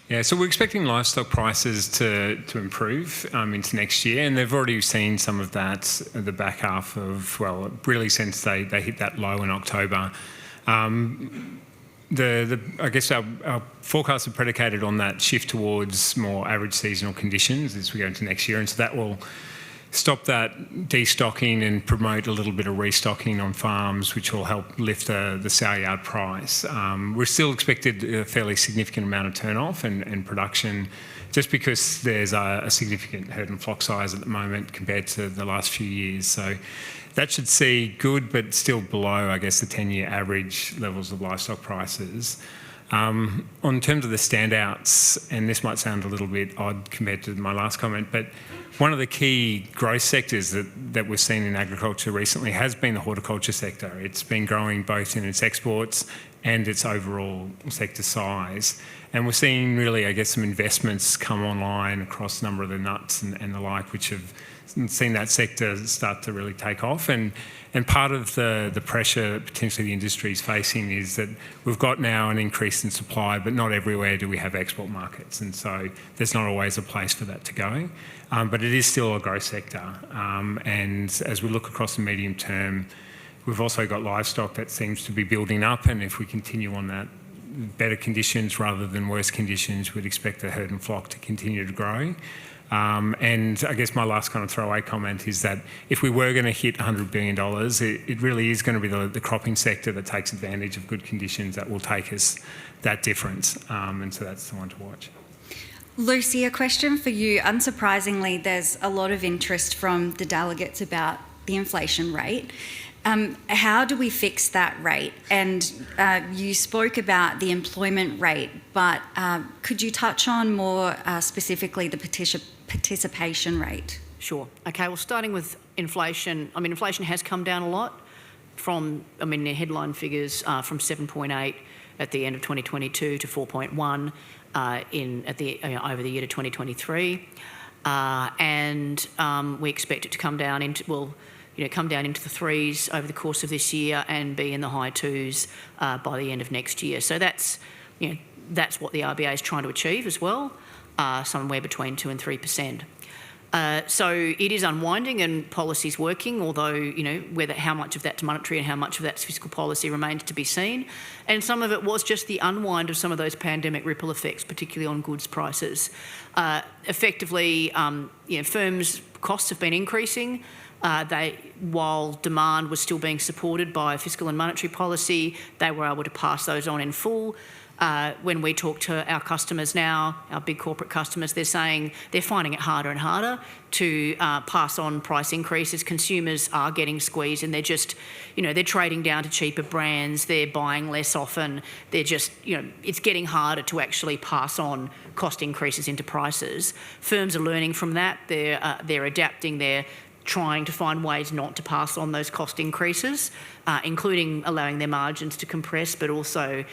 Yeah, so we're expecting livestock prices to improve into next year, and they've already seen some of that at the back half of, well, really since they hit that low in October. I guess our forecasts are predicated on that shift towards more average seasonal conditions as we go into next year, and so that will stop that destocking and promote a little bit of restocking on farms, which will help lift the sale yard price. We're still expected a fairly significant amount of turn-off and production, just because there's a significant herd and flock size at the moment compared to the last few years. So that should see good, but still below, I guess, the 10-year average levels of livestock prices. On terms of the standouts, and this might sound a little bit odd compared to my last comment, but one of the key growth sectors that we've seen in agriculture recently has been the horticulture sector. It's been growing both in its exports and its overall sector size. And we're seeing really, I guess, some investments come online across a number of the nuts and the like, which have seen that sector start to really take off. And part of the pressure that potentially the industry is facing is that we've got now an increase in supply, but not everywhere do we have export markets. And so there's not always a place for that to go. But it is still a growth sector. And as we look across the medium term, we've also got livestock that seems to be building up. And if we continue on that, better conditions rather than worse conditions, we'd expect the herd and flock to continue to grow. And I guess my last kind of throwaway comment is that if we were going to hit $100 billion, it really is going to be the cropping sector that takes advantage of good conditions that will take us that difference. And so that's the one to watch. Lucy, a question for you. Unsurprisingly, there's a lot of interest from the delegates about the inflation rate. How do we fix that rate? And you spoke about the employment rate, but could you touch on more specifically the participation rate? Sure. Okay, well, starting with inflation, I mean, inflation has come down a lot from, I mean, the headline figures from 7.8 at the end of 2022 to 4.1 over the year to 2023. And we expect it to come down into, come down into the threes over the course of this year and be in the high twos by the end of next year. So that's what the RBA is trying to achieve as well, somewhere between 2 and 3%. So it is unwinding and policy's working, although, how much of that's monetary and how much of that's fiscal policy remains to be seen. And some of it was just the unwind of some of those pandemic ripple effects, particularly on goods prices. Effectively, firms' costs have been increasing. While demand was still being supported by fiscal and monetary policy, they were able to pass those on in full. When we talk to our customers now, our big corporate customers, they're saying they're finding it harder and harder to pass on price increases. Consumers are getting squeezed and they're just, they're trading down to cheaper brands, they're buying less often, they're just, it's getting harder to actually pass on cost increases into prices. Firms are learning from that, they're adapting, they're trying to find ways not to pass on those cost increases, including allowing their margins to compress, but also,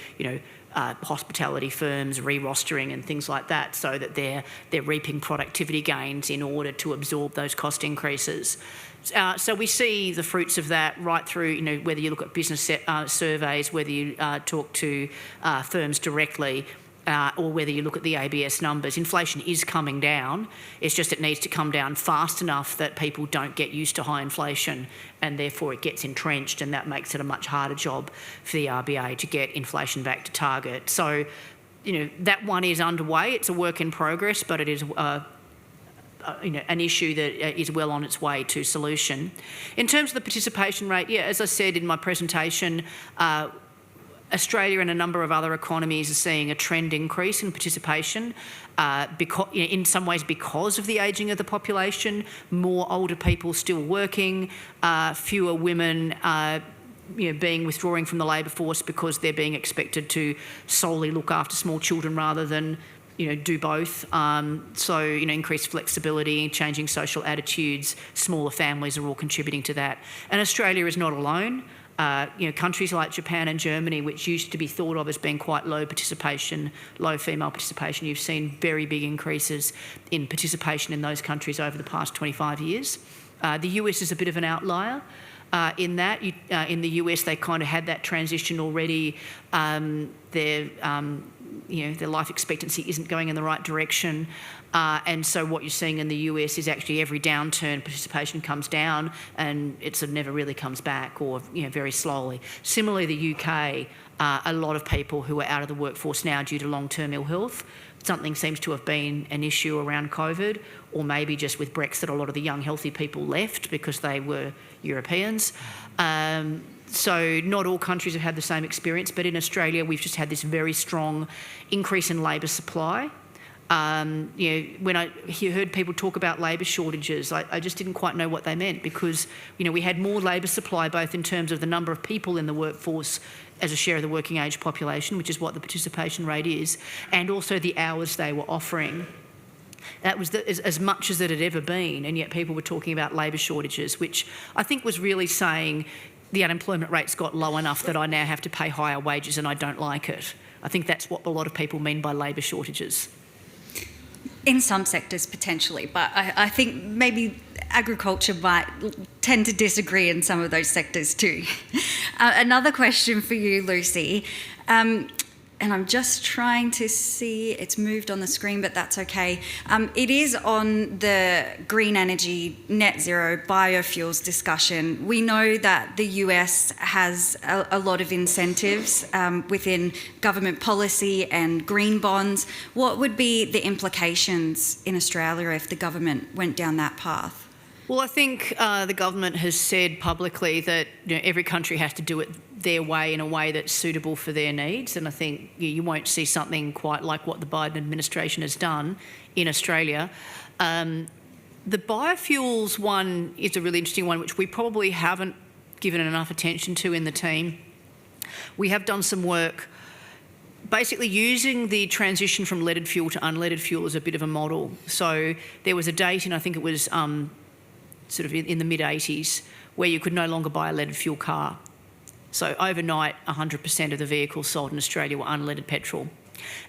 hospitality firms re-rostering and things like that, so that they're reaping productivity gains in order to absorb those cost increases. So we see the fruits of that right through, whether you look at business surveys, whether you talk to firms directly, or whether you look at the ABS numbers. Inflation is coming down. It's just it needs to come down fast enough that people don't get used to high inflation and therefore it gets entrenched, and that makes it a much harder job for the RBA to get inflation back to target. So, that one is underway. It's a work in progress, but it is an issue that is well on its way to solution. In terms of the participation rate, as I said in my presentation, Australia and a number of other economies are seeing a trend increase in participation, in some ways because of the ageing of the population, more older people still working, fewer women withdrawing from the labour force because they're being expected to solely look after small children rather than do both. So increased flexibility, changing social attitudes, smaller families are all contributing to that. And Australia is not alone. Countries like Japan and Germany, which used to be thought of as being quite low female participation, you've seen very big increases in participation in those countries over the past 25 years. The US is a bit of an outlier in that. In the US, they kind of had that transition already. Their life expectancy isn't going in the right direction. And so what you're seeing in the US is actually every downturn, participation comes down and it sort of never really comes back, or very slowly. Similarly, the UK, a lot of people who are out of the workforce now due to long-term ill health. Something seems to have been an issue around COVID, or maybe just with Brexit, a lot of the young healthy people left because they were Europeans. So not all countries have had the same experience, but in Australia we've just had this very strong increase in labour supply. When I heard people talk about labour shortages, I just didn't quite know what they meant, because we had more labour supply both in terms of the number of people in the workforce as a share of the working age population, which is what the participation rate is, and also the hours they were offering. That was as much as it had ever been, and yet people were talking about labour shortages, which I think was really saying the unemployment rate's got low enough that I now have to pay higher wages and I don't like it. I think that's what a lot of people mean by labour shortages. In some sectors, potentially, but I think maybe agriculture might tend to disagree in some of those sectors too. Another question for you, Lucy, and I'm just trying to see, it's moved on the screen, but that's okay. It is on the green energy, net zero, biofuels discussion. We know that the US has a lot of incentives within government policy and green bonds. What would be the implications in Australia if the government went down that path? Well, I think the government has said publicly that every country has to do it their way, in a way that's suitable for their needs, and I think you won't see something quite like what the Biden administration has done in Australia. The biofuels one is a really interesting one, which we probably haven't given enough attention to in the team. We have done some work basically using the transition from leaded fuel to unleaded fuel as a bit of a model. So there was a date, and I think it was sort of in the mid-80s, where you could no longer buy a leaded fuel car. So overnight, 100% of the vehicles sold in Australia were unleaded petrol.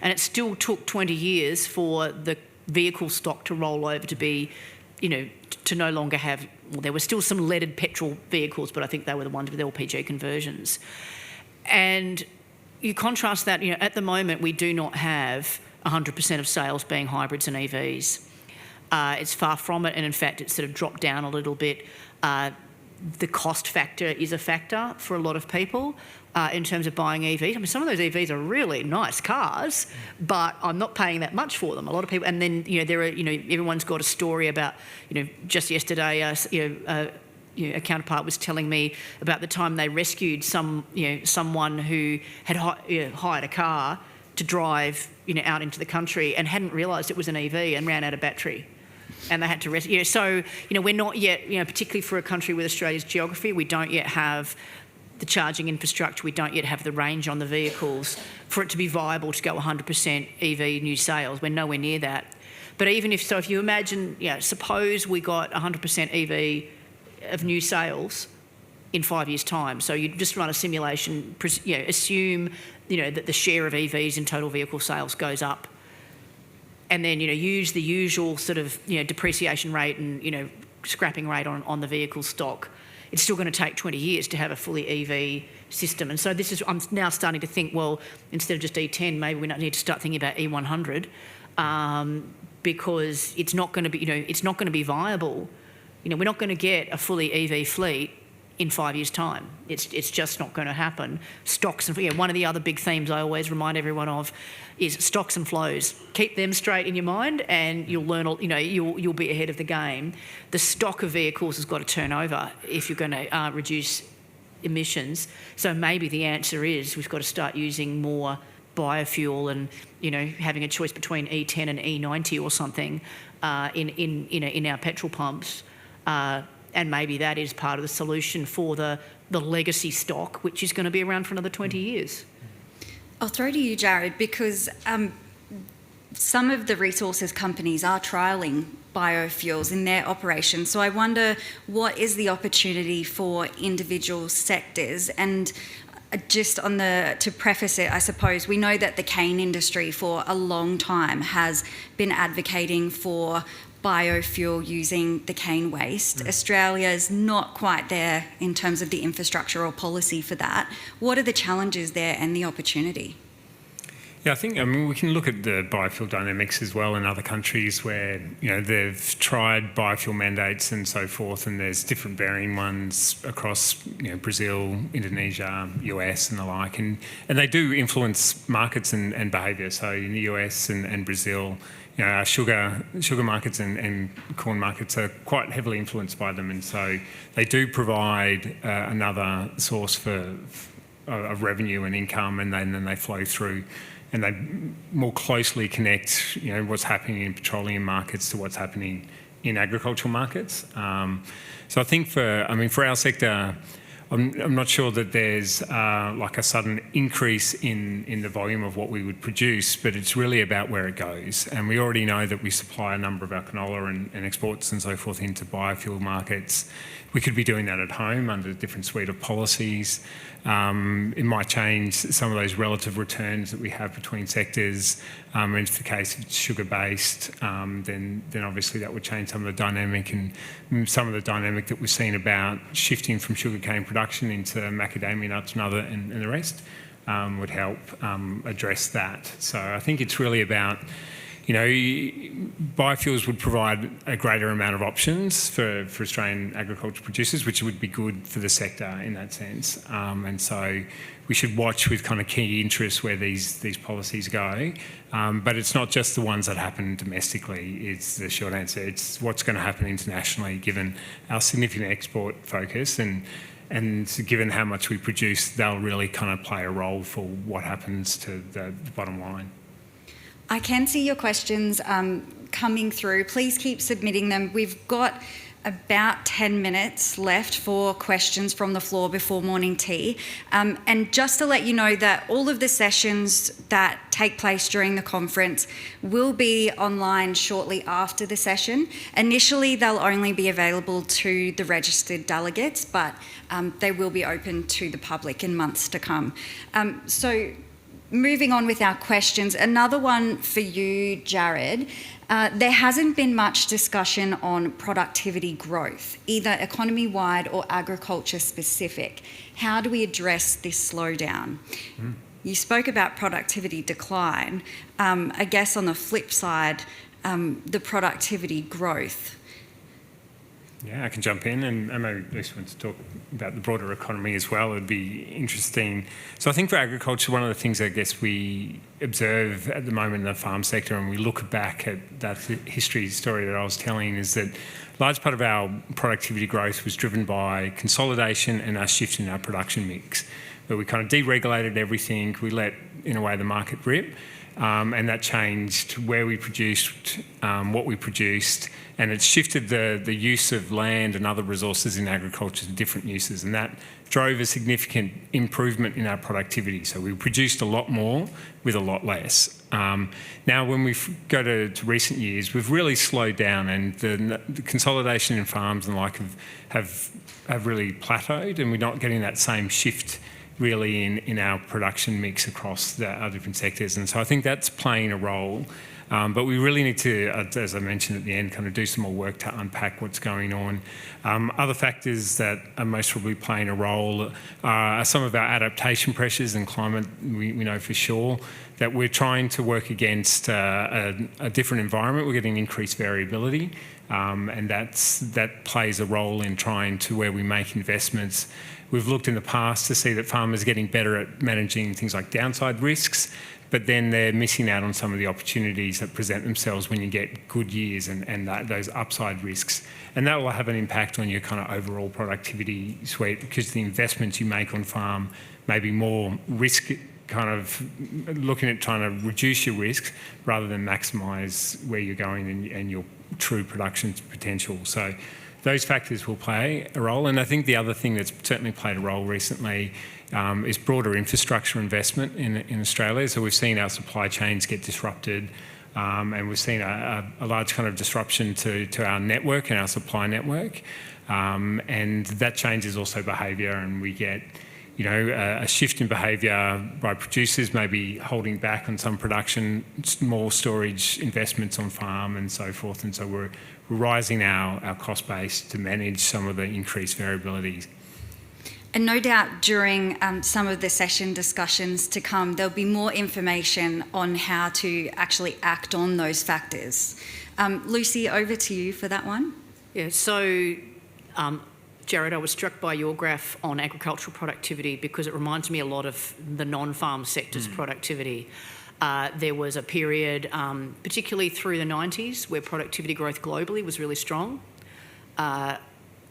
And it still took 20 years for the vehicle stock to roll over to be, to no longer have, well, there were still some leaded petrol vehicles, but I think they were the ones with LPG conversions. And you contrast that, at the moment we do not have 100% of sales being hybrids and EVs. It's far from it, and in fact it's sort of dropped down a little bit. The cost factor is a factor for a lot of people in terms of buying EVs. I mean, some of those EVs are really nice cars, but I'm not paying that much for them. A lot of people, and then there are everyone's got a story about just yesterday a counterpart was telling me about the time they rescued someone who had hired a car to drive out into the country and hadn't realised it was an EV and ran out of battery. And they had to rescue. So, we're not yet, particularly for a country with Australia's geography, we don't yet have the charging infrastructure, we don't yet have the range on the vehicles for it to be viable to go 100% EV new sales. We're nowhere near that. But even if you imagine, suppose we got 100% EV of new sales in 5 years' time. So you just run a simulation, assume, that the share of EVs in total vehicle sales goes up. And then, use the usual sort of, depreciation rate and, scrapping rate on the vehicle stock. It's still going to take 20 years to have a fully EV system. And so I'm now starting to think, well, instead of just E10, maybe we need to start thinking about E100 because it's not going to be, it's not going to be viable. We're not going to get a fully EV fleet in 5 years' time. It's just not going to happen. Stocks and one of the other big themes I always remind everyone of is stocks and flows. Keep them straight in your mind, and you'll learn. You'll be ahead of the game. The stock of vehicles has got to turn over if you're going to reduce emissions. So maybe the answer is we've got to start using more biofuel and having a choice between E10 and E90 or something in our petrol pumps. And maybe that is part of the solution for the legacy stock, which is going to be around for another 20 years. I'll throw to you, Jared, because some of the resources companies are trialling biofuels in their operations. So I wonder, what is the opportunity for individual sectors? And just to preface it, I suppose, we know that the cane industry for a long time has been advocating for biofuel using the cane waste. Australia's not quite there in terms of the infrastructure or policy for that. What are the challenges there and the opportunity? Yeah, I mean, we can look at the biofuel dynamics as well in other countries where, they've tried biofuel mandates and so forth, and there's different varying ones across, Brazil, Indonesia, US and the like, and they do influence markets and behaviour. So in the US and Brazil, our sugar markets and corn markets are quite heavily influenced by them, and so they do provide another source of revenue and income, and then they flow through, and they more closely connect, what's happening in petroleum markets to what's happening in agricultural markets. So I think for our sector, I'm not sure that there's like a sudden increase in the volume of what we would produce, but it's really about where it goes. And we already know that we supply a number of our canola and exports and so forth into biofuel markets. We could be doing that at home under a different suite of policies. It might change some of those relative returns that we have between sectors. And if the case it's sugar-based, then obviously that would change some of the dynamic, and some of the dynamic that we've seen about shifting from sugarcane production into macadamia nuts and the rest would help address that. So I think it's really about, biofuels would provide a greater amount of options for Australian agriculture producers, which would be good for the sector in that sense. And so we should watch with kind of key interest where these policies go. But it's not just the ones that happen domestically, it's the short answer. It's what's going to happen internationally, given our significant export focus and given how much we produce, they'll really kind of play a role for what happens to the bottom line. I can see your questions coming through. Please keep submitting them. We've got about 10 minutes left for questions from the floor before morning tea. And just to let you know that all of the sessions that take place during the conference will be online shortly after the session. Initially, they'll only be available to the registered delegates, but they will be open to the public in months to come. So moving on with our questions, another one for you, Jared. There hasn't been much discussion on productivity growth, either economy-wide or agriculture-specific. How do we address this slowdown? You spoke about productivity decline. I guess on the flip side, the productivity growth. Yeah, I can jump in, and maybe Lucy wants to talk about the broader economy as well. It'd be interesting. So I think for agriculture, one of the things I guess we observe at the moment in the farm sector, and we look back at that history story that I was telling, is that a large part of our productivity growth was driven by consolidation and a shift in our production mix, where we kind of deregulated everything, we let, in a way, the market rip. And that changed where we produced, what we produced, and it shifted the use of land and other resources in agriculture to different uses, and that drove a significant improvement in our productivity. So we produced a lot more with a lot less. Now, when we go to recent years, we've really slowed down, and the consolidation in farms and the like have really plateaued, and we're not getting that same shift really in our production mix across our different sectors. And so I think that's playing a role. But we really need to, as I mentioned at the end, kind of do some more work to unpack what's going on. Other factors that are most probably playing a role are some of our adaptation pressures and climate. We know for sure that we're trying to work against a different environment. We're getting increased variability. And that plays a role in trying to where we make investments. We've looked in the past to see that farmers are getting better at managing things like downside risks, but then they're missing out on some of the opportunities that present themselves when you get good years and those upside risks. And that will have an impact on your kind of overall productivity suite, because the investments you make on farm may be more risk, kind of looking at trying to reduce your risks rather than maximise where you're going and your true production potential. So those factors will play a role. And I think the other thing that's certainly played a role recently is broader infrastructure investment in Australia. So we've seen our supply chains get disrupted, and we've seen a large kind of disruption to our network and our supply network. And that changes also behaviour, and we get a shift in behaviour by producers maybe holding back on some production, more storage investments on farm and so forth. And so we're rising our cost base to manage some of the increased variabilities. And no doubt during some of the session discussions to come, there'll be more information on how to actually act on those factors. Lucy, over to you for that one. Yeah, so Jared, I was struck by your graph on agricultural productivity because it reminds me a lot of the non-farm sector's productivity. There was a period, particularly through the 90s, where productivity growth globally was really strong.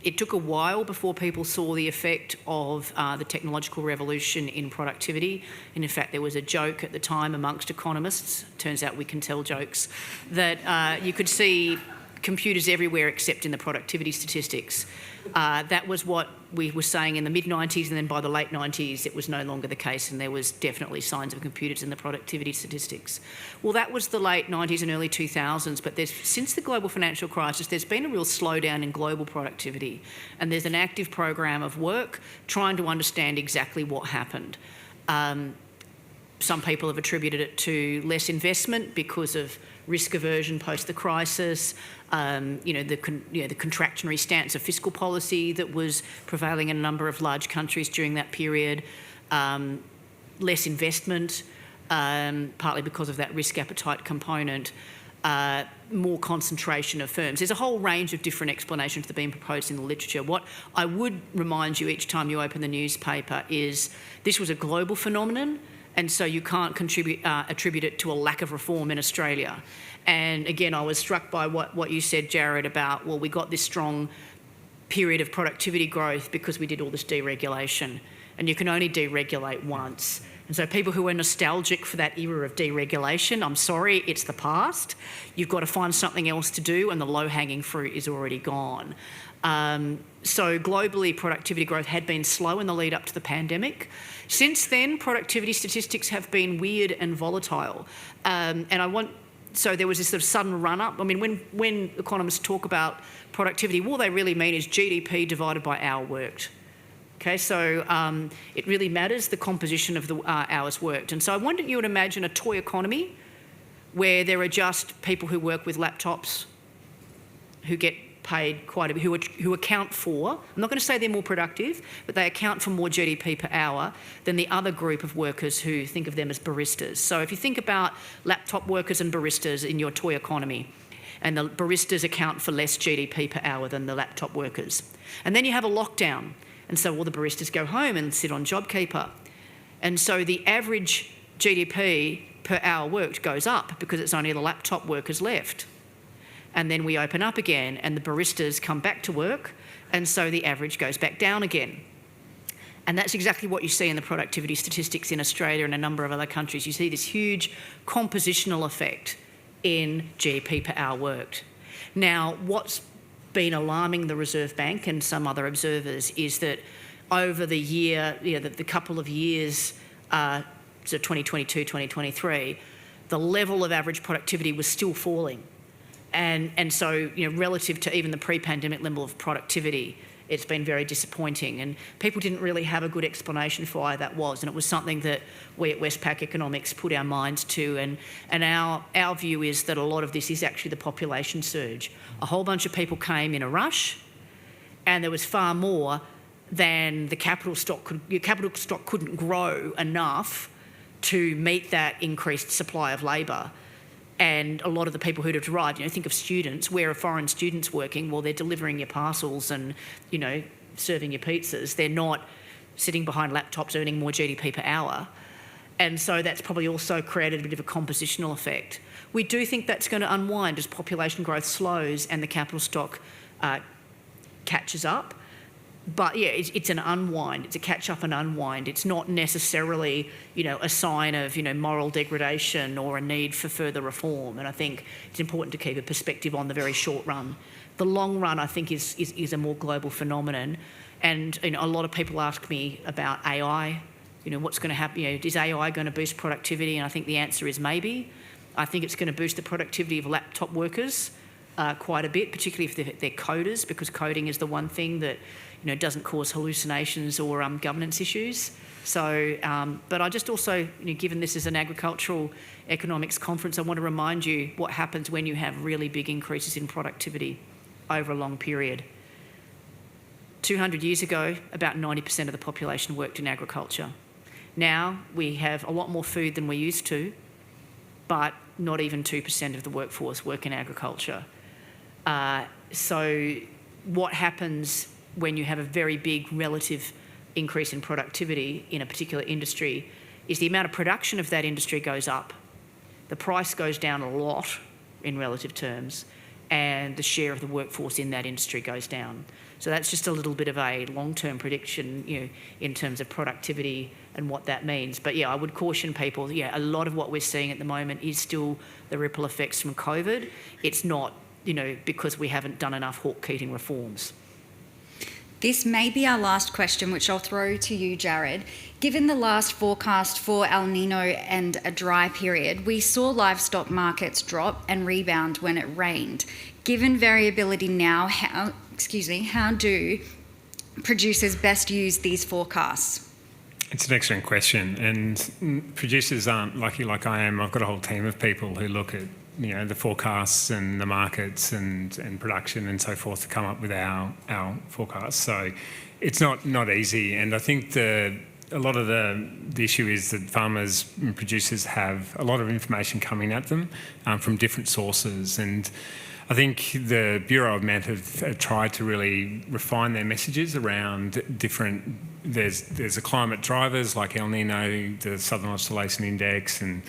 It took a while before people saw the effect of the technological revolution in productivity. And in fact, there was a joke at the time amongst economists, turns out we can tell jokes, that you could see computers everywhere except in the productivity statistics. That was what we were saying in the mid-90s, and then by the late 90s it was no longer the case, and there was definitely signs of computers in the productivity statistics. Well, that was the late 90s and early 2000s, but since the global financial crisis there's been a real slowdown in global productivity, and there's an active program of work trying to understand exactly what happened. Some people have attributed it to less investment because of risk aversion post the crisis, the contractionary stance of fiscal policy that was prevailing in a number of large countries during that period, less investment, partly because of that risk appetite component, more concentration of firms. There's a whole range of different explanations that have been proposed in the literature. What I would remind you each time you open the newspaper is this was a global phenomenon, and so you can't attribute it to a lack of reform in Australia. And again, I was struck by what you said, Jared, about, well, we got this strong period of productivity growth because we did all this deregulation. And you can only deregulate once. And so people who are nostalgic for that era of deregulation, I'm sorry, it's the past. You've got to find something else to do, and the low-hanging fruit is already gone. So globally, productivity growth had been slow in the lead up to the pandemic. Since then, productivity statistics have been weird and volatile. So there was this sort of sudden run-up. I mean, when economists talk about productivity, what they really mean is GDP divided by hour worked. Okay, so it really matters, the composition of the hours worked. And so I wanted you to imagine a toy economy where there are just people who work with laptops who get paid quite a bit, who account for, I'm not going to say they're more productive, but they account for more GDP per hour than the other group of workers who think of them as baristas. So if you think about laptop workers and baristas in your toy economy, and the baristas account for less GDP per hour than the laptop workers. And then you have a lockdown, and so all the baristas go home and sit on JobKeeper. And so the average GDP per hour worked goes up because it's only the laptop workers left. And then we open up again and the baristas come back to work, and so the average goes back down again. And that's exactly what you see in the productivity statistics in Australia and a number of other countries. You see this huge compositional effect in GDP per hour worked. Now, what's been alarming the Reserve Bank and some other observers is that over the year, the couple of years, so 2022, 2023, the level of average productivity was still falling. And so, relative to even the pre-pandemic level of productivity, it's been very disappointing. And people didn't really have a good explanation for why that was. And it was something that we at Westpac Economics put our minds to. And our view is that a lot of this is actually the population surge. A whole bunch of people came in a rush, and there was far more than the capital stock couldn't grow enough to meet that increased supply of labour. And a lot of the people who'd have arrived, think of students. Where are foreign students working? Well, they're delivering your parcels and, serving your pizzas. They're not sitting behind laptops earning more GDP per hour. And so that's probably also created a bit of a compositional effect. We do think that's going to unwind as population growth slows and the capital stock catches up. But yeah, it's an unwind. It's a catch up and unwind. It's not necessarily, a sign of, moral degradation or a need for further reform. And I think it's important to keep a perspective on the very short run. The long run, I think, is a more global phenomenon. And a lot of people ask me about AI. What's going to happen? Is AI going to boost productivity? And I think the answer is maybe. I think it's going to boost the productivity of laptop workers quite a bit, particularly if they're coders, because coding is the one thing that doesn't cause hallucinations or governance issues. So, but I just also, given this is an agricultural economics conference, I want to remind you what happens when you have really big increases in productivity over a long period. 200 years ago, about 90% of the population worked in agriculture. Now we have a lot more food than we used to, but not even 2% of the workforce work in agriculture. So what happens when you have a very big relative increase in productivity in a particular industry is the amount of production of that industry goes up, the price goes down a lot in relative terms, and the share of the workforce in that industry goes down. So that's just a little bit of a long-term prediction, in terms of productivity and what that means. But yeah, I would caution people, a lot of what we're seeing at the moment is still the ripple effects from COVID. It's not, because we haven't done enough Hawke-Keating reforms. This may be our last question, which I'll throw to you, Jared. Given the last forecast for El Nino and a dry period, we saw livestock markets drop and rebound when it rained. Given variability now, how do producers best use these forecasts? It's an excellent question, and producers aren't lucky like I am. I've got a whole team of people who look at the forecasts and the markets and production and so forth to come up with our forecasts. So it's not easy, and I think a lot of the issue is that farmers and producers have a lot of information coming at them from different sources, and I think the Bureau of Met have tried to really refine their messages around different. There's a climate drivers like El Nino, the Southern Oscillation Index, and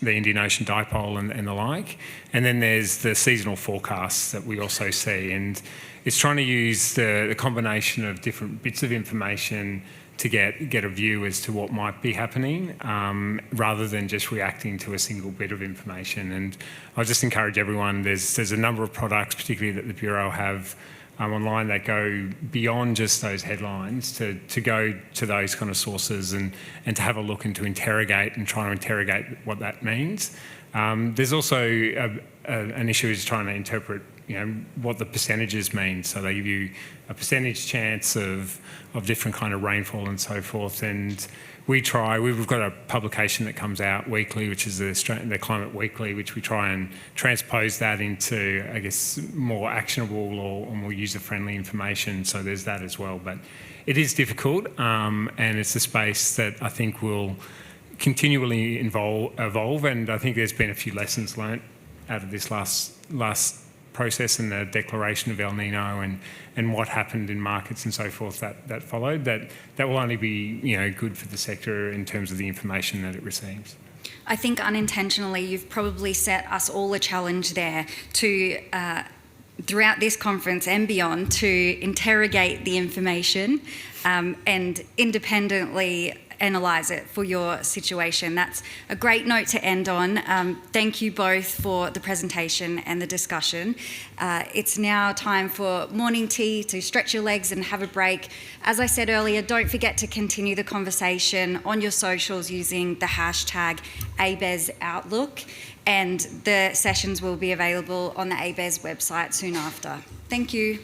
the Indian Ocean Dipole and the like. And then there's the seasonal forecasts that we also see. And it's trying to use the combination of different bits of information to get a view as to what might be happening, rather than just reacting to a single bit of information. And I'll just encourage everyone, there's a number of products, particularly that the Bureau have online, that go beyond just those headlines to go to those kind of sources and to have a look and to interrogate and try to interrogate what that means. There's also an issue is trying to interpret, what the percentages mean. So they give you a percentage chance of different kind of rainfall and so forth. And we've got a publication that comes out weekly, which is the Climate Weekly, which we try and transpose that into, I guess, more actionable or more user-friendly information. So there's that as well. But it is difficult, and it's a space that I think will continually evolve. And I think there's been a few lessons learnt out of this last process and the declaration of El Nino and what happened in markets and so forth that followed, that will only be good for the sector in terms of the information that it receives. I think unintentionally you've probably set us all a challenge there to, throughout this conference and beyond, to interrogate the information and independently analyse it for your situation. That's a great note to end on. Thank you both for the presentation and the discussion. It's now time for morning tea, to stretch your legs and have a break. As I said earlier, don't forget to continue the conversation on your socials using the hashtag ABEZOutlook, and the sessions will be available on the ABEZ website soon after. Thank you.